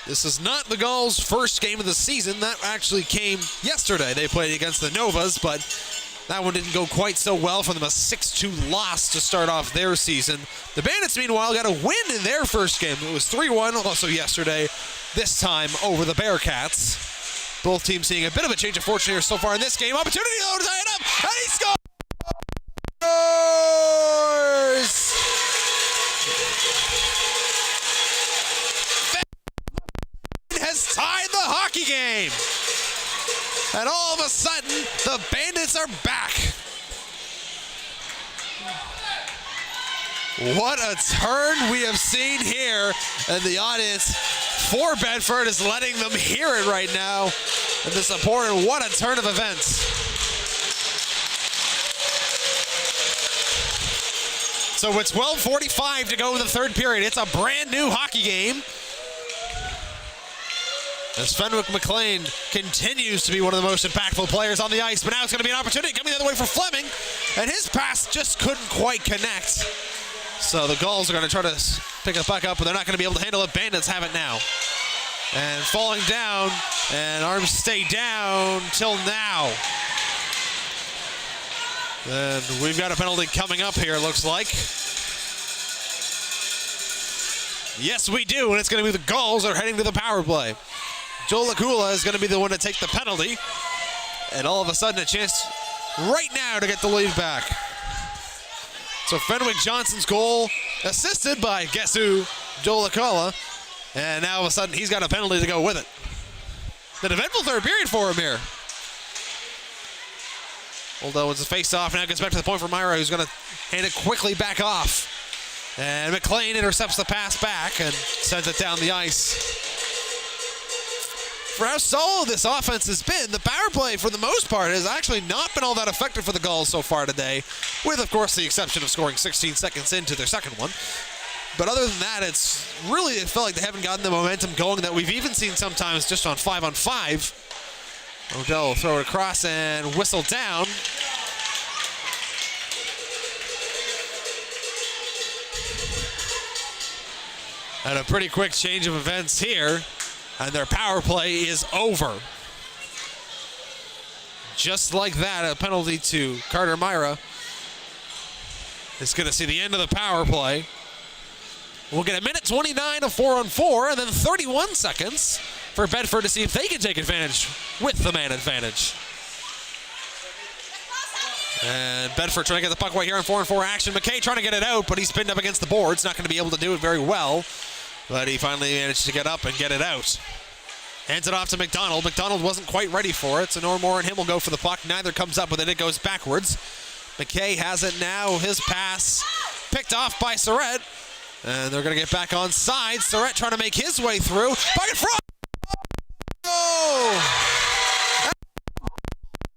This is not the Gulls' first game of the season. That actually came yesterday. They played against the Novas, but that one didn't go quite so well for them. A 6-2 loss to start off their season. The Bandits, meanwhile, got a win in their first game. It was 3-1 also yesterday, this time over the Bearcats. Both teams seeing a bit of a change of fortune here so far in this game. Opportunity though to tie it up, and he scores! Has tied the hockey game. And all of a sudden, the Bandits are back. What a turn we have seen here. And the audience for Bedford is letting them hear it right now. And the support, and what a turn of events. So it's 12:45 to go in the third period. It's a brand new hockey game. As Fenwick McLean continues to be one of the most impactful players on the ice, but now it's going to be an opportunity coming the other way for Fleming, and his pass just couldn't quite connect. So the Gulls are going to try to pick it back up, but they're not going to be able to handle it. Bandits have it now. And falling down, and arms stay down till now. And we've got a penalty coming up here, looks like. Yes, we do, and it's going to be the Gulls that are heading to the power play. Joel Lagula is going to be the one to take the penalty. And all of a sudden, a chance right now to get the lead back. So Fenwick Johnson's goal assisted by guess who? Joel Akala. And now all of a sudden he's got a penalty to go with it. An eventful third period for him here. Although it's a face-off, now gets back to the point for Myra, who's going to hand it quickly back off. And McLean intercepts the pass back and sends it down the ice. For how solid this offense has been, the power play, for the most part, has actually not been all that effective for the Gulls so far today, with, of course, the exception of scoring 16 seconds into their second one. But other than that, it felt like they haven't gotten the momentum going that we've even seen sometimes just on 5-on-5. Odell will throw it across and whistle down. And a pretty quick change of events here, and their power play is over. Just like that, a penalty to Carter Myra is going to see the end of the power play. We'll get a minute 29 of 4-on-4, and then 31 seconds for Bedford to see if they can take advantage with the man advantage. And Bedford trying to get the puck right here on 4-on-4 action. McKay trying to get it out, but he's pinned up against the boards. Not going to be able to do it very well, but he finally managed to get up and get it out. Hands it off to McDonald. McDonald wasn't quite ready for it, so Normore and him will go for the puck. Neither comes up with it. It goes backwards. McKay has it now. His pass picked off by Surratt. And they're going to get back on side. Surratt trying to make his way through. Puck in front! Oh!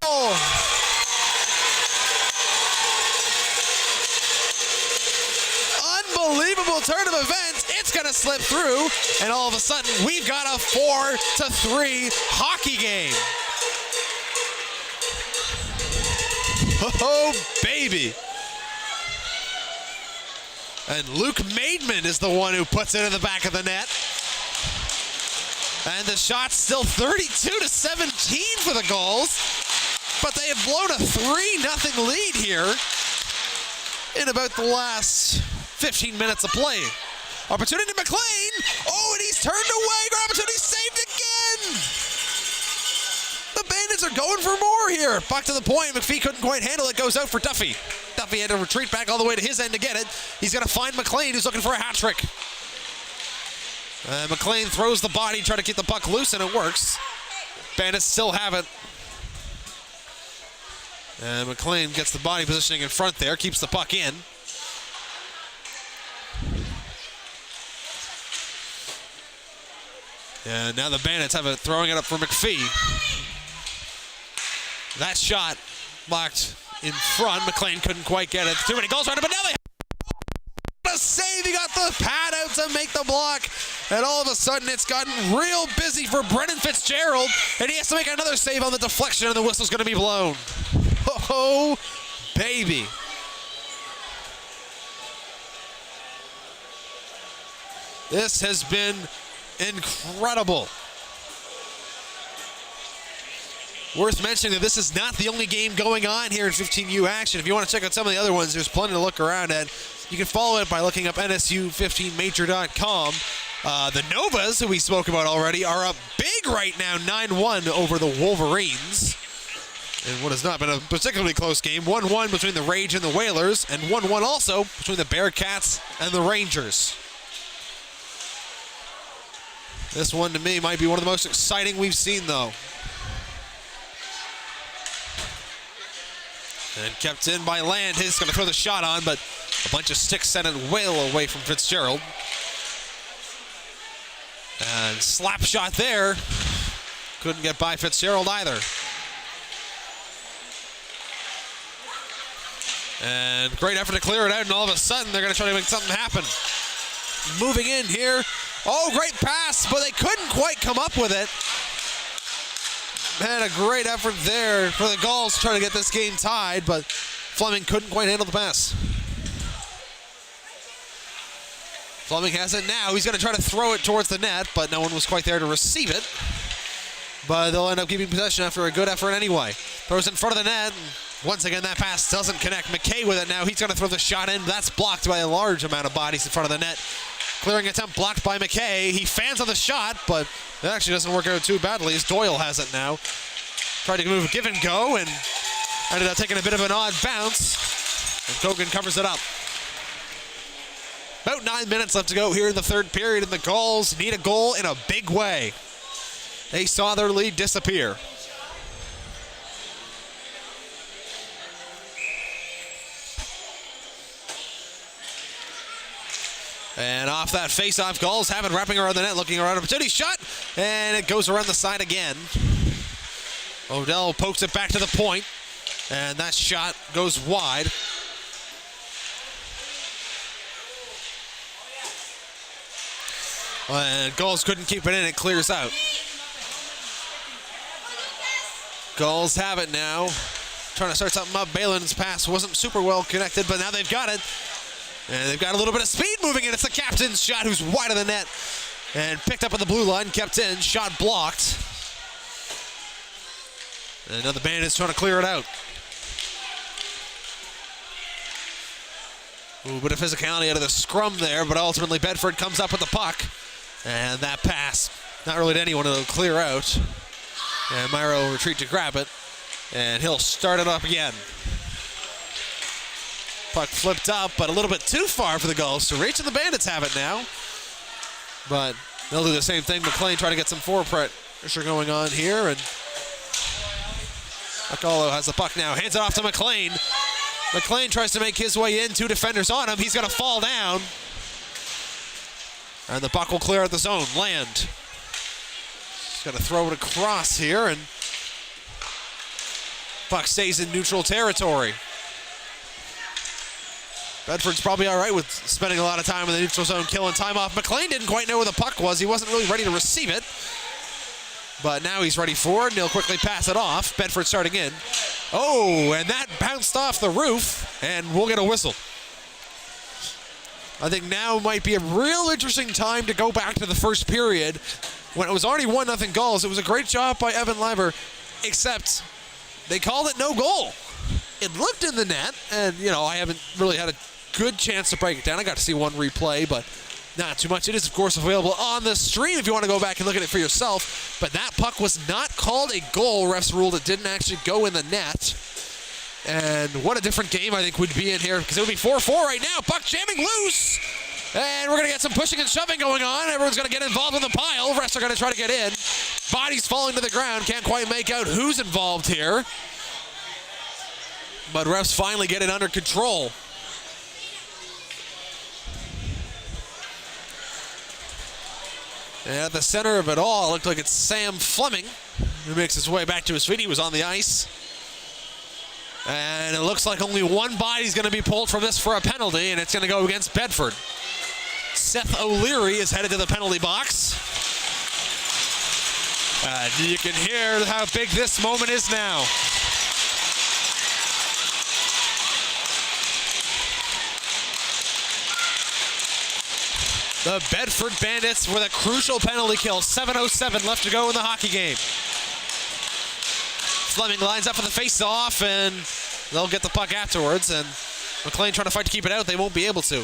Oh! Unbelievable turn of events. It's going to slip through. And all of a sudden, we've got a 4-3 hockey game. Oh, baby. And Luke Maidman is the one who puts it in the back of the net. And the shot's still 32-17 for the Gulls. But they have blown a 3-0 lead here in about the last 15 minutes of play. Opportunity to McLean. Oh, and he's turned away. Great opportunity, saved again. The Bandits are going for more here. Puck to the point. McPhee couldn't quite handle it. Goes out for Duffy. Duffy had to retreat back all the way to his end to get it. He's going to find McLean, who's looking for a hat trick. McLean throws the body, trying to get the puck loose, and it works. Bandits still have it. And McLean gets the body positioning in front there, keeps the puck in. And now the Bandits have it, throwing it up for McPhee. That shot blocked in front. McLean couldn't quite get it. Too many goals right, but now they have a save. He got the pad out to make the block. And all of a sudden, it's gotten real busy for Brennan Fitzgerald. And he has to make another save on the deflection, and the whistle's going to be blown. Oh, baby. This has been incredible. Worth mentioning that this is not the only game going on here in 15U action. If you want to check out some of the other ones, there's plenty to look around at. You can follow it by looking up NSU15major.com. The Novas, who we spoke about already, are up big right now, 9-1 over the Wolverines. And what has not been a particularly close game. 1-1 between the Rage and the Whalers, and 1-1 also between the Bearcats and the Rangers. This one, to me, might be one of the most exciting we've seen, though. And kept in by Land. He's going to throw the shot on, but a bunch of sticks sent it well away from Fitzgerald. And slap shot there. Couldn't get by Fitzgerald either. And great effort to clear it out, and all of a sudden they're going to try to make something happen. Moving in here. Oh, great pass, but they couldn't quite come up with it. Man, a great effort there for the Gulls trying to get this game tied, but Fleming couldn't quite handle the pass. Fleming has it now. He's going to try to throw it towards the net, but no one was quite there to receive it. But they'll end up keeping possession after a good effort anyway. Throws in front of the net. Once again, that pass doesn't connect. McKay with it now. He's going to throw the shot in. That's blocked by a large amount of bodies in front of the net. Clearing attempt blocked by McKay. He fans on the shot, but it actually doesn't work out too badly as Doyle has it now. Tried to move a give and go, and Ended up taking a bit of an odd bounce, and Kogan covers it up. About 9 minutes left to go here in the third period, and the Gulls need a goal in a big way. They saw their lead disappear. And off that face-off, Gulls have it wrapping around the net, looking around opportunity, shot, and it goes around the side again. Odell pokes it back to the point, and that shot goes wide. And Gulls couldn't keep it in, it clears out. Gulls have it now. Trying to start something up. Balin's pass wasn't super well connected, but now they've got it. And they've got a little bit of speed moving in. It's the captain's shot who's wide of the net. And picked up at the blue line, kept in, shot blocked. And now the Bandits trying to clear it out. Ooh, bit of physicality out of the scrum there, but ultimately Bedford comes up with the puck. And that pass, not really to anyone, it'll clear out. And Myra will retreat to grab it. And he'll start it up again. Puck flipped up, but a little bit too far for the Gulls to reach, and the Bandits have it now. But they'll do the same thing. McLean trying to get some forward pressure going on here, and Akalo has the puck now. Hands it off to McLean. McLean tries to make his way in. 2 defenders on him. He's going to fall down. And the puck will clear out the zone. Land. He's got to throw it across here, and puck stays in neutral territory. Bedford's probably all right with spending a lot of time in the neutral zone, killing time off. McLean didn't quite know where the puck was. He wasn't really ready to receive it. But now he's ready for it, and he'll quickly pass it off. Bedford starting in. Oh, and that bounced off the roof, and we'll get a whistle. I think now might be a real interesting time to go back to the first period. When it was already 1-0 Gulls, it was a great job by Evan Leiber, except they called it no goal. It looked in the net, and, you know, I haven't really had a good chance to break it down. I got to see one replay, but not too much. It is, of course, available on the stream if you want to go back and look at it for yourself. But that puck was not called a goal. Refs ruled it didn't actually go in the net. And what a different game I think would be in here, because it would be 4-4 right now. Puck jamming loose. And we're going to get some pushing and shoving going on. Everyone's going to get involved in the pile. Refs are going to try to get in. Bodies falling to the ground. Can't quite make out who's involved here. But refs finally get it under control. And at the center of it all, it looked like it's Sam Fleming who makes his way back to his feet. He was on the ice. And it looks like only one body's going to be pulled from this for a penalty, and it's going to go against Bedford. Seth O'Leary is headed to the penalty box. And you can hear how big this moment is now. The Bedford Bandits with a crucial penalty kill. 7:07 left to go in the hockey game. Fleming lines up for the face-off, and they'll get the puck afterwards. And McLean trying to fight to keep it out. They won't be able to.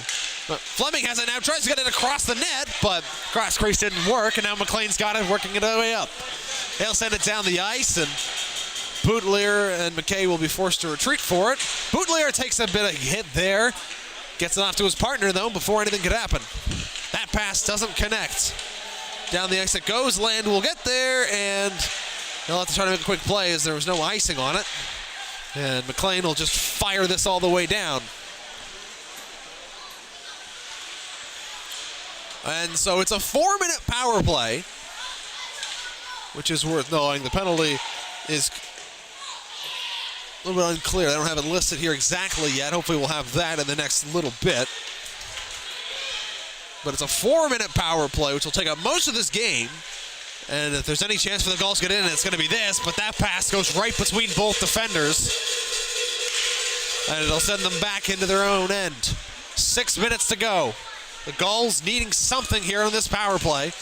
But Fleming has it now. Tries to get it across the net, but cross crease didn't work. And now McLean's got it, working it all the way up. They'll send it down the ice, and Boutelier and McKay will be forced to retreat for it. Boutelier takes a bit of hit there. Gets it off to his partner, though, before anything could happen. That pass doesn't connect. Down the ice it goes. Land will get there, and they'll have to try to make a quick play as there was no icing on it. And McLean will just fire this all the way down. And so it's a 4-minute power play, which is worth knowing. The penalty is a little bit unclear. I don't have it listed here exactly yet. Hopefully we'll have that in the next little bit. But it's a 4-minute power play, which will take up most of this game. And if there's any chance for the Gulls to get in, it's going to be this. But that pass goes right between both defenders. And it'll send them back into their own end. 6 minutes to go. The Gulls needing something here on this power play.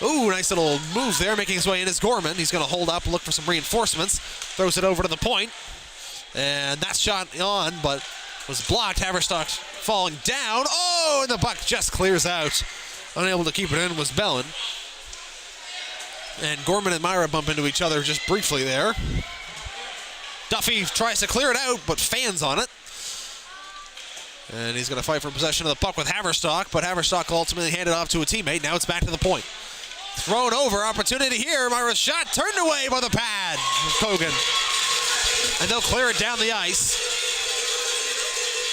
Ooh, nice little move there, making his way in is Gorman. He's going to hold up, look for some reinforcements. Throws it over to the point. And that shot on, but was blocked. Haverstock falling down. Oh, and the puck just clears out. Unable to keep it in was Bellin. And Gorman and Myra bump into each other just briefly there. Duffy tries to clear it out, but fans on it. And he's going to fight for possession of the puck with Haverstock, but Haverstock will ultimately hand it off to a teammate. Now it's back to the point. Thrown over, opportunity here. Myra's shot turned away by the pad. Kogan. And they'll clear it down the ice.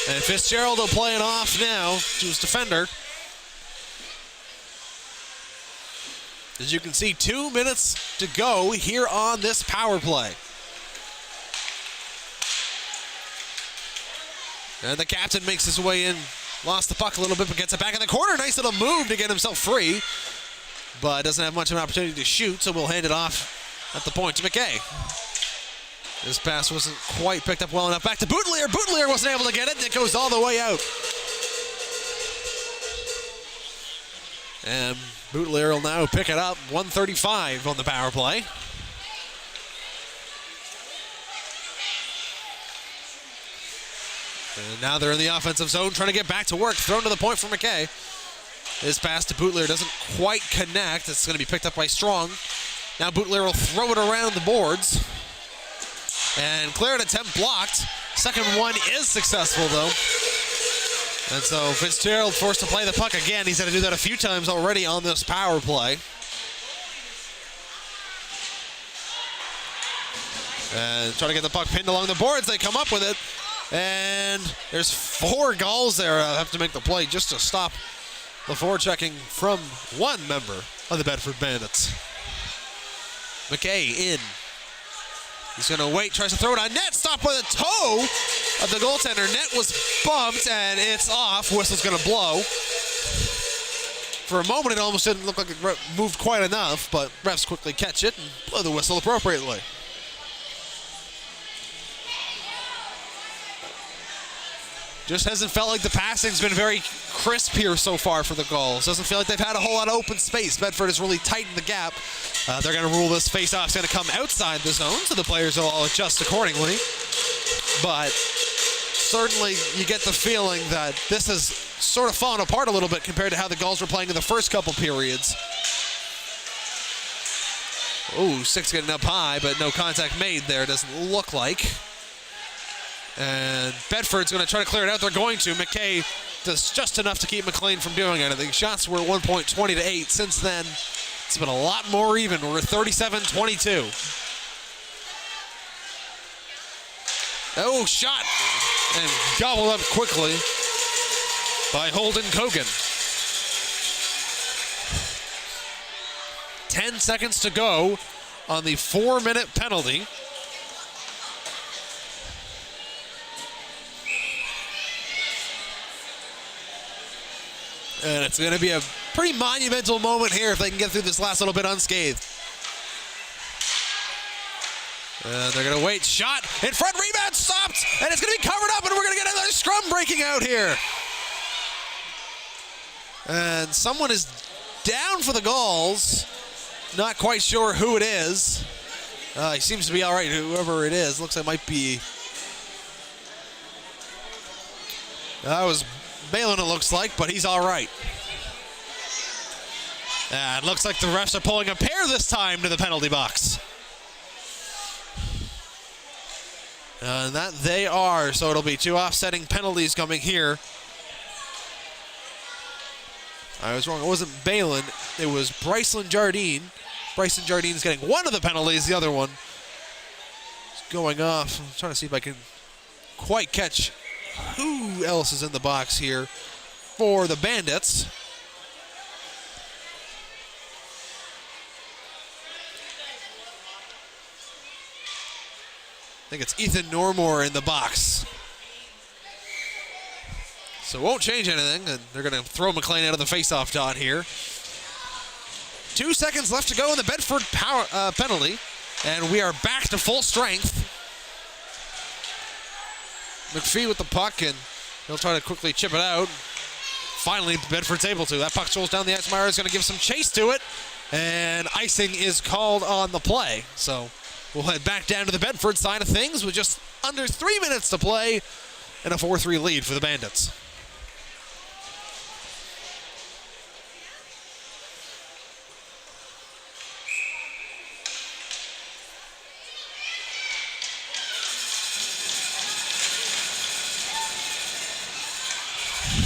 And Fitzgerald will play it off now to his defender. As you can see, 2 minutes to go here on this power play. And the captain makes his way in. Lost the puck a little bit, but gets it back in the corner. Nice little move to get himself free. But doesn't have much of an opportunity to shoot, so we'll hand it off at the point to McKay. This pass wasn't quite picked up well enough. Back to Boutelier. Boutelier wasn't able to get it. It goes all the way out. And Boutelier will now pick it up. 1:35 on the power play. And now they're in the offensive zone, trying to get back to work. Thrown to the point for McKay. His pass to Boutelier doesn't quite connect. It's going to be picked up by Strong. Now Boutelier will throw it around the boards. And clear an attempt blocked. Second one is successful, though. And so Fitzgerald forced to play the puck again. He's had to do that a few times already on this power play. And trying to get the puck pinned along the boards. They come up with it. And there's 4 Gulls there. I'll have to make the play just to stop the forechecking from one member of the Bedford Bandits. McKay in. He's going to wait, tries to throw it on net. Stopped by the toe of the goaltender. Net was bumped, and it's off. Whistle's going to blow. For a moment, it almost didn't look like it moved quite enough, but refs quickly catch it and blow the whistle appropriately. Just hasn't felt like the passing's been very crisp here so far for the Gulls. Doesn't feel like they've had a whole lot of open space. Bedford has really tightened the gap. They're going to rule this face-off. It's going to come outside the zone, so the players will all adjust accordingly. But certainly you get the feeling that this has sort of fallen apart a little bit compared to how the Gulls were playing in the first couple periods. Ooh, 6 getting up high, but no contact made there, doesn't look like. And Bedford's going to try to clear it out. They're going to. McKay does just enough to keep McLean from doing anything. Shots were at one point 20 to 8. Since then, it's been a lot more even. We're at 37-22. Oh, shot. And gobbled up quickly by Holden Kogan. 10 seconds to go on the 4-minute penalty. And it's going to be a pretty monumental moment here if they can get through this last little bit unscathed. And they're going to wait. Shot in front. Rebound stopped. And it's going to be covered up. And we're going to get another scrum breaking out here. And someone is down for the Gulls. Not quite sure who it is. He seems to be all right, whoever it is. Looks like it might be... That was Balin, it looks like, but he's all right. And it looks like the refs are pulling a pair this time to the penalty box. And that they are, so it'll be 2 offsetting penalties coming here. I was wrong, it wasn't Balin, it was Bryson Jardine. Bryson Jardine's getting one of the penalties, the other one is going off. I'm trying to see if I can quite catch who else is in the box here for the Bandits. I think it's Ethan Normore in the box. So it won't change anything, and they're going to throw McLean out of the face-off dot here. 2 seconds left to go in the Bedford penalty, and we are back to full strength. McPhee with the puck, and he'll try to quickly chip it out. Finally, Bedford's able to. That puck rolls down the ice. Meyer is going to give some chase to it, and icing is called on the play. So we'll head back down to the Bedford side of things with just under 3 minutes to play and a 4-3 lead for the Bandits.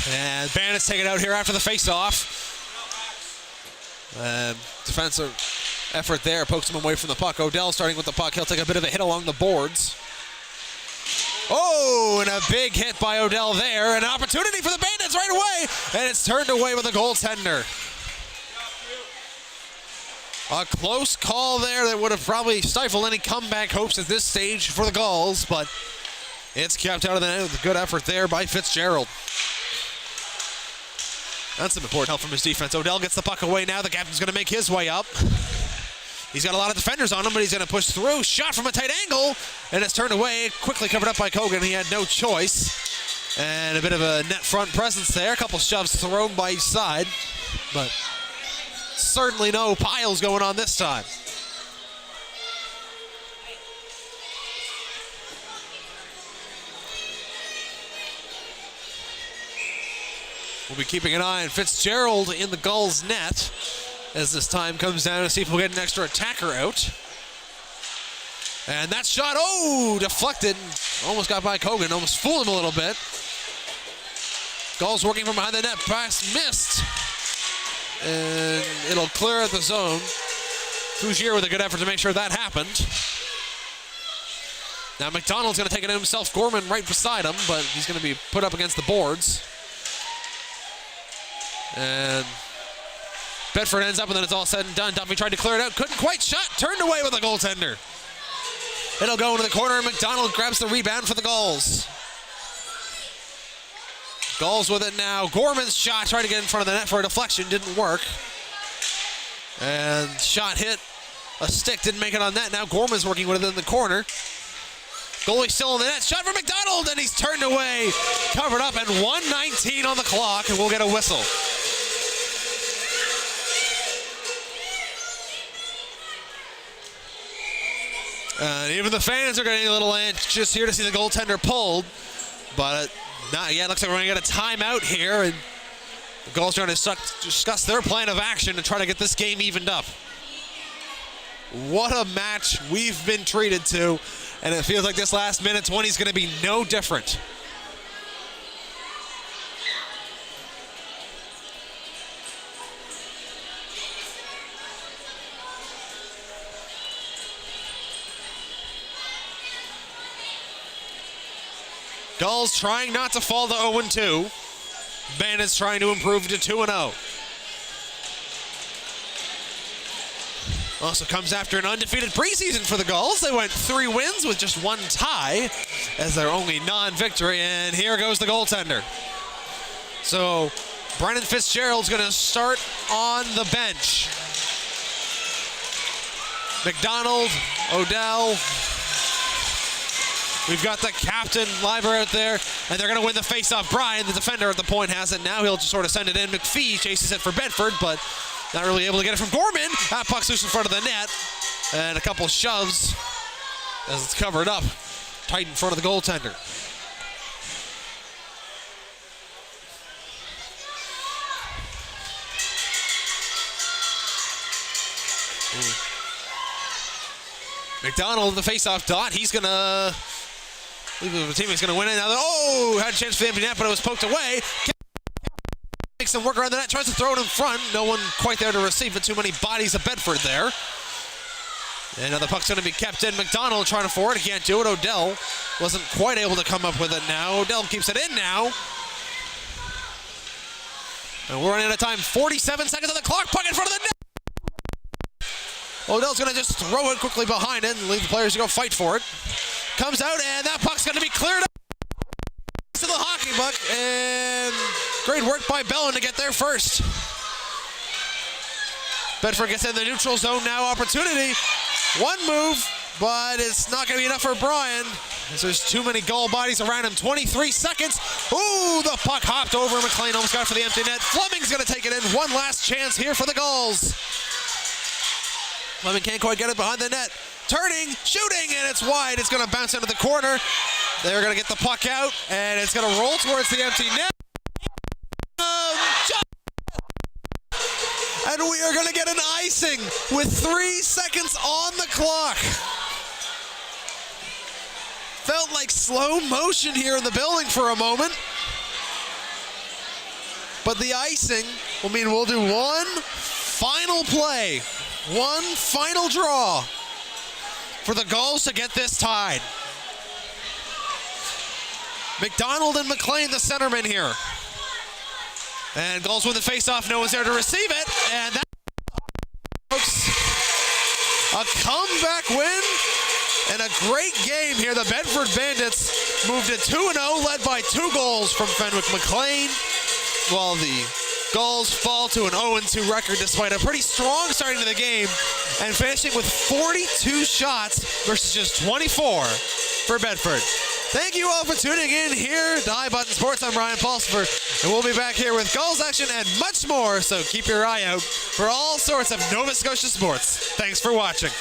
And Bandits take it out here after the face-off. Defensive effort there, pokes him away from the puck. Odell starting with the puck. He'll take a bit of a hit along the boards. Oh, and a big hit by Odell there. An opportunity for the Bandits right away. And it's turned away with a goaltender. A close call there that would have probably stifled any comeback hopes at this stage for the Gulls, but it's kept out of the net with a good effort there by Fitzgerald. That's some important help from his defense. Odell gets the puck away now. The captain's going to make his way up. He's got a lot of defenders on him, but he's going to push through. Shot from a tight angle, and it's turned away. Quickly covered up by Kogan. He had no choice. And a bit of a net front presence there. A couple shoves thrown by each side, but certainly no piles going on this time. We'll be keeping an eye on Fitzgerald in the Gulls' net as this time comes down to see if we'll get an extra attacker out. And that shot, oh, deflected. Almost got by Kogan, almost fooled him a little bit. Gulls working from behind the net, pass missed. And it'll clear at the zone. Fougier with a good effort to make sure that happened. Now McDonald's going to take it in himself. Gorman right beside him, but he's going to be put up against the boards. And Bedford ends up, and then it's all said and done. Duffy tried to clear it out, couldn't quite. Shot turned away with a goaltender. It'll go into the corner. McDonald grabs the rebound for the Gulls. Gulls with it now. Gorman's shot tried to get in front of the net for a deflection, didn't work. And shot hit a stick, didn't make it on net. Now Gorman's working with it in the corner. Goalie still in the net. Shot for McDonald, and he's turned away. Covered up, and 1:19 on the clock, and we'll get a whistle. Even the fans are getting a little anxious here to see the goaltender pulled, but not yet. Looks like we're going to get a timeout here, and the Gulls trying to discuss their plan of action to try to get this game evened up. What a match we've been treated to, and it feels like this last minute 20 is going to be no different. Gulls trying not to fall to 0-2. Bandits trying to improve to 2-0. Also comes after an undefeated preseason for the Gulls. They went 3 wins with just 1 tie as their only non-victory, and here goes the goaltender. So Brennan Fitzgerald's going to start on the bench. McDonald, Odell. We've got the captain, Liver, out there, and they're going to win the face-off. Brian, the defender at the point, has it now. He'll just sort of send it in. McPhee chases it for Bedford, but not really able to get it from Gorman. That puck's loose in front of the net, and a couple shoves as it's covered up tight in front of the goaltender. McDonald, the face-off dot. He's going to... The teammate's going to win it. Now, had a chance for the empty net, but it was poked away. Makes some work around the net, tries to throw it in front. No one quite there to receive it. Too many bodies of Bedford there. And now the puck's going to be kept in. McDonald trying to forward. He can't do it. Odell wasn't quite able to come up with it now. Odell keeps it in now. And we're running out of time. 47 seconds on the clock. Puck in front of the net. Odell's going to just throw it quickly behind it and leave the players to go fight for it. Comes out, and that puck's going to be cleared up to the hockey puck, and great work by Bellin to get there first. Bedford gets in the neutral zone now. Opportunity. One move, but it's not going to be enough for Brian, as there's too many Gull bodies around him. 23 seconds. Ooh, the puck hopped over. McLean almost got it for the empty net. Fleming's going to take it in. One last chance here for the Gulls. Fleming can't quite get it behind the net. Turning, shooting, and it's wide. It's going to bounce into the corner. They're going to get the puck out, and it's going to roll towards the empty net. And we are going to get an icing with 3 seconds on the clock. Felt like slow motion here in the building for a moment. But the icing will mean we'll do one final play, one final draw for the Gulls to get this tied. McDonald and McLean, the centermen here. And Gulls win the faceoff. No one's there to receive it. And that, folks, a comeback win and a great game here. The Bedford Bandits moved to 2-0, led by 2 goals from Fenwick McLean, while the Gulls fall to an 0-2 record despite a pretty strong starting to the game and finishing with 42 shots versus just 24 for Bedford. Thank you all for tuning in here to High Button Sports. I'm Ryan Pulsifer, and we'll be back here with Gulls action and much more, so keep your eye out for all sorts of Nova Scotia sports. Thanks for watching.